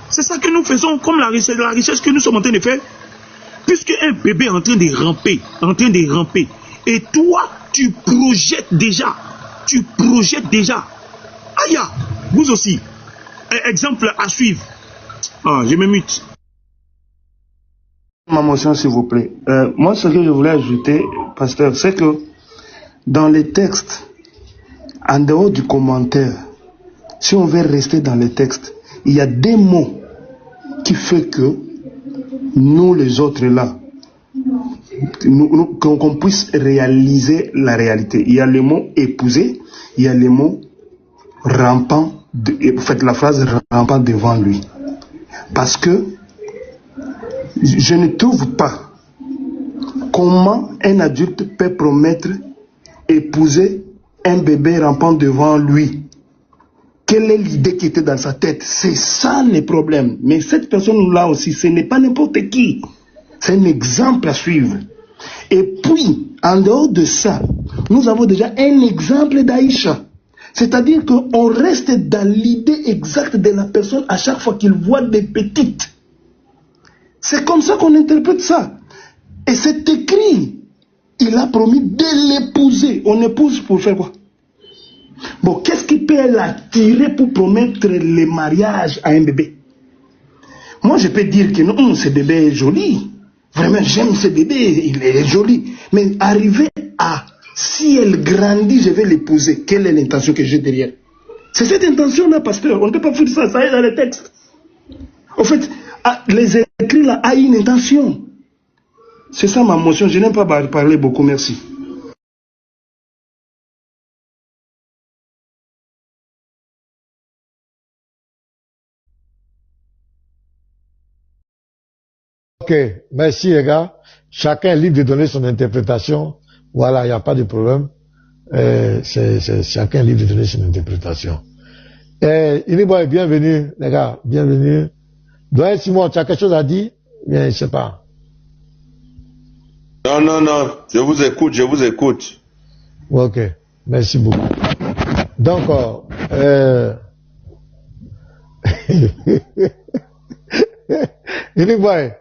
C'est ça que nous faisons comme la recherche que nous sommes en train de faire. Puisque un bébé est en train de ramper, et toi, tu projettes déjà. Aïe, vous aussi. Exemple à suivre. Ah, je me mute. Ma motion, s'il vous plaît. Moi, ce que je voulais ajouter, pasteur, c'est que dans les textes, en dehors du commentaire, si on veut rester dans les textes, il y a des mots qui font que nous, les autres là, qu'on puisse réaliser la réalité. Il y a le mot épouser, il y a le mot rampant, vous faites la phrase rampant devant lui. Parce que je ne trouve pas comment un adulte peut promettre épouser un bébé rampant devant lui. Quelle est l'idée qui était dans sa tête? C'est ça le problème. Mais cette personne-là aussi, ce n'est pas n'importe qui. C'est un exemple à suivre. Et puis, en dehors de ça, nous avons déjà un exemple d'Aïcha. C'est-à-dire qu'on reste dans l'idée exacte de la personne à chaque fois qu'il voit des petites. C'est comme ça qu'on interprète ça. Et c'est écrit. Il a promis de l'épouser. On épouse pour faire quoi? Bon, qu'est-ce qui peut l'attirer pour promettre le mariage à un bébé? Moi, je peux dire que non, ce bébé est joli. Vraiment, j'aime ce bébé, il est joli. Mais arriver à Si elle grandit, je vais l'épouser. Quelle est l'intention que j'ai derrière? C'est cette intention-là, pasteur. On ne peut pas faire ça est dans les textes. En fait, les écrits là ont une intention. C'est ça ma motion. Je n'aime pas parler beaucoup. Merci. Ok, merci les gars. Chacun est libre de donner son interprétation. Voilà, il n'y a pas de problème. Chacun est libre de donner son interprétation. Iniboy, bienvenue, les gars, bienvenue. Doyen Simon, tu as quelque chose à dire? Bien, je sais pas. Non, je vous écoute. Ok, merci beaucoup. Donc, Iniboy,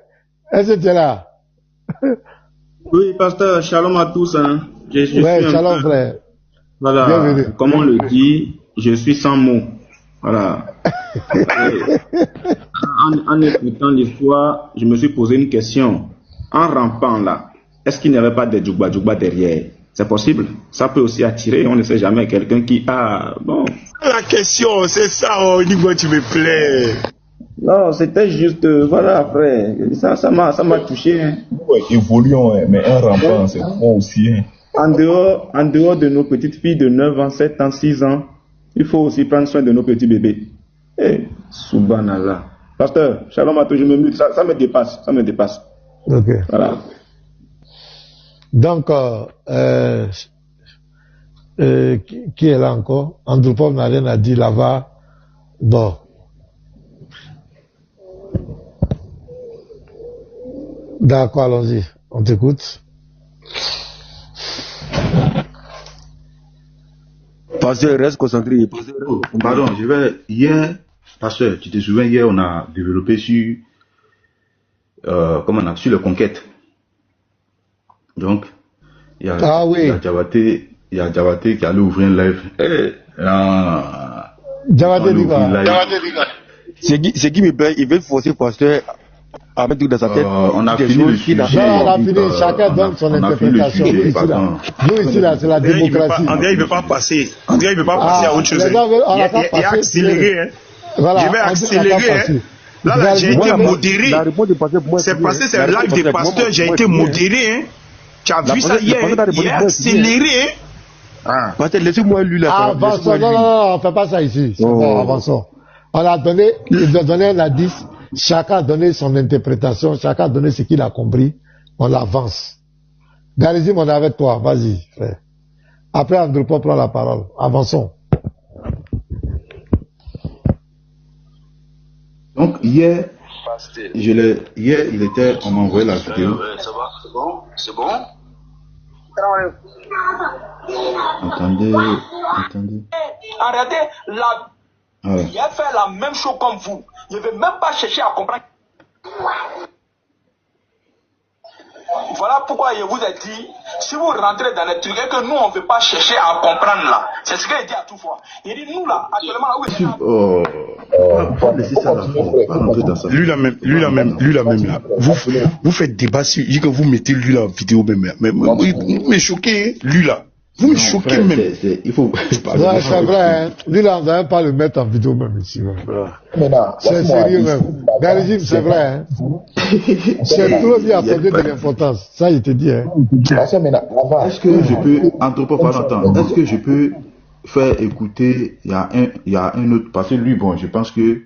est-ce que tu es là? Oui, pasteur, shalom à tous. Hein. Je suis shalom, frère. Voilà, bienvenue. Comme on le dit, je suis sans mots. Voilà. En écoutant l'histoire, je me suis posé une question. En rampant là, est-ce qu'il n'y avait pas de djougba derrière? C'est possible? Ça peut aussi attirer, on ne sait jamais, quelqu'un qui a... Bon. La question, c'est ça, oh, dis-moi, tu me plais. Non, c'était juste, voilà, frère, ça m'a touché. Hein. Ouais, évoluons, hein, mais un rampant, c'est trop aussi. Hein. En dehors de nos petites filles de 9 ans, 7 ans, 6 ans, il faut aussi prendre soin de nos petits bébés. Subhanallah. Pasteur, shalom à tous, je me mute, ça me dépasse. Ok. Voilà. Donc, qui est là encore? Andropov n'a rien à dire là-bas. Bon. D'accord, allons-y. On t'écoute. Pasteur, reste concentré. Pardon, hier, pasteur, tu te souviens, hier, on a développé sur le conquête. Donc, il y a Diabaté qui allait ouvrir un live. Diabaté dit quoi? C'est qui me plaît, il veut forcer pasteur à mettre tout dans sa tête. On a fini le sujet. On a fini, chacun donne son interprétation. Nous ici, là, c'est la démocratie. André, il ne veut pas passer. André, il ne veut pas passer à autre chose. Il a accéléré. Voilà, je vais accélérer. Là, j'ai été modéré. C'est passé, c'est le live des pasteurs, j'ai été modéré. Tu as vu ça hier, il a accéléré. Pasteur, laissez-moi lui là. Avançons, non, on ne fait pas ça ici. C'est bon, avançons. On a donné, il a donné un indice. Chacun a donné son interprétation, chacun a donné ce qu'il a compris. On avance. Garizim, on est avec toi. Vas-y, frère. Après, Andropov prend la parole. Avançons. Donc, hier, on m'a envoyé la vidéo. C'est bon? Attendez. Arrêtez, il a fait la même chose comme vous. Je ne vais même pas chercher à comprendre. Voilà pourquoi je vous ai dit, si vous rentrez dans les trucs et que nous, on ne veut pas chercher à comprendre là, c'est ce qu'il dit à tout fois. Il dit, nous là, actuellement, Lui là même là. Vous faites débat sur, je dis que vous mettez lui là en vidéo même. Mais vous me choquez, lui là. Vous me choquez même. Il faut. Ouais, c'est vrai, hein. Lui là, on ne va même pas le mettre en vidéo même ici. C'est sérieux même. Garizim, c'est vrai, hein. C'est trop bien accorder de l'importance. Ça, il te dit, hein. Est-ce que je peux, est-ce que je peux faire écouter, il y a un autre, parce que lui, bon, je pense que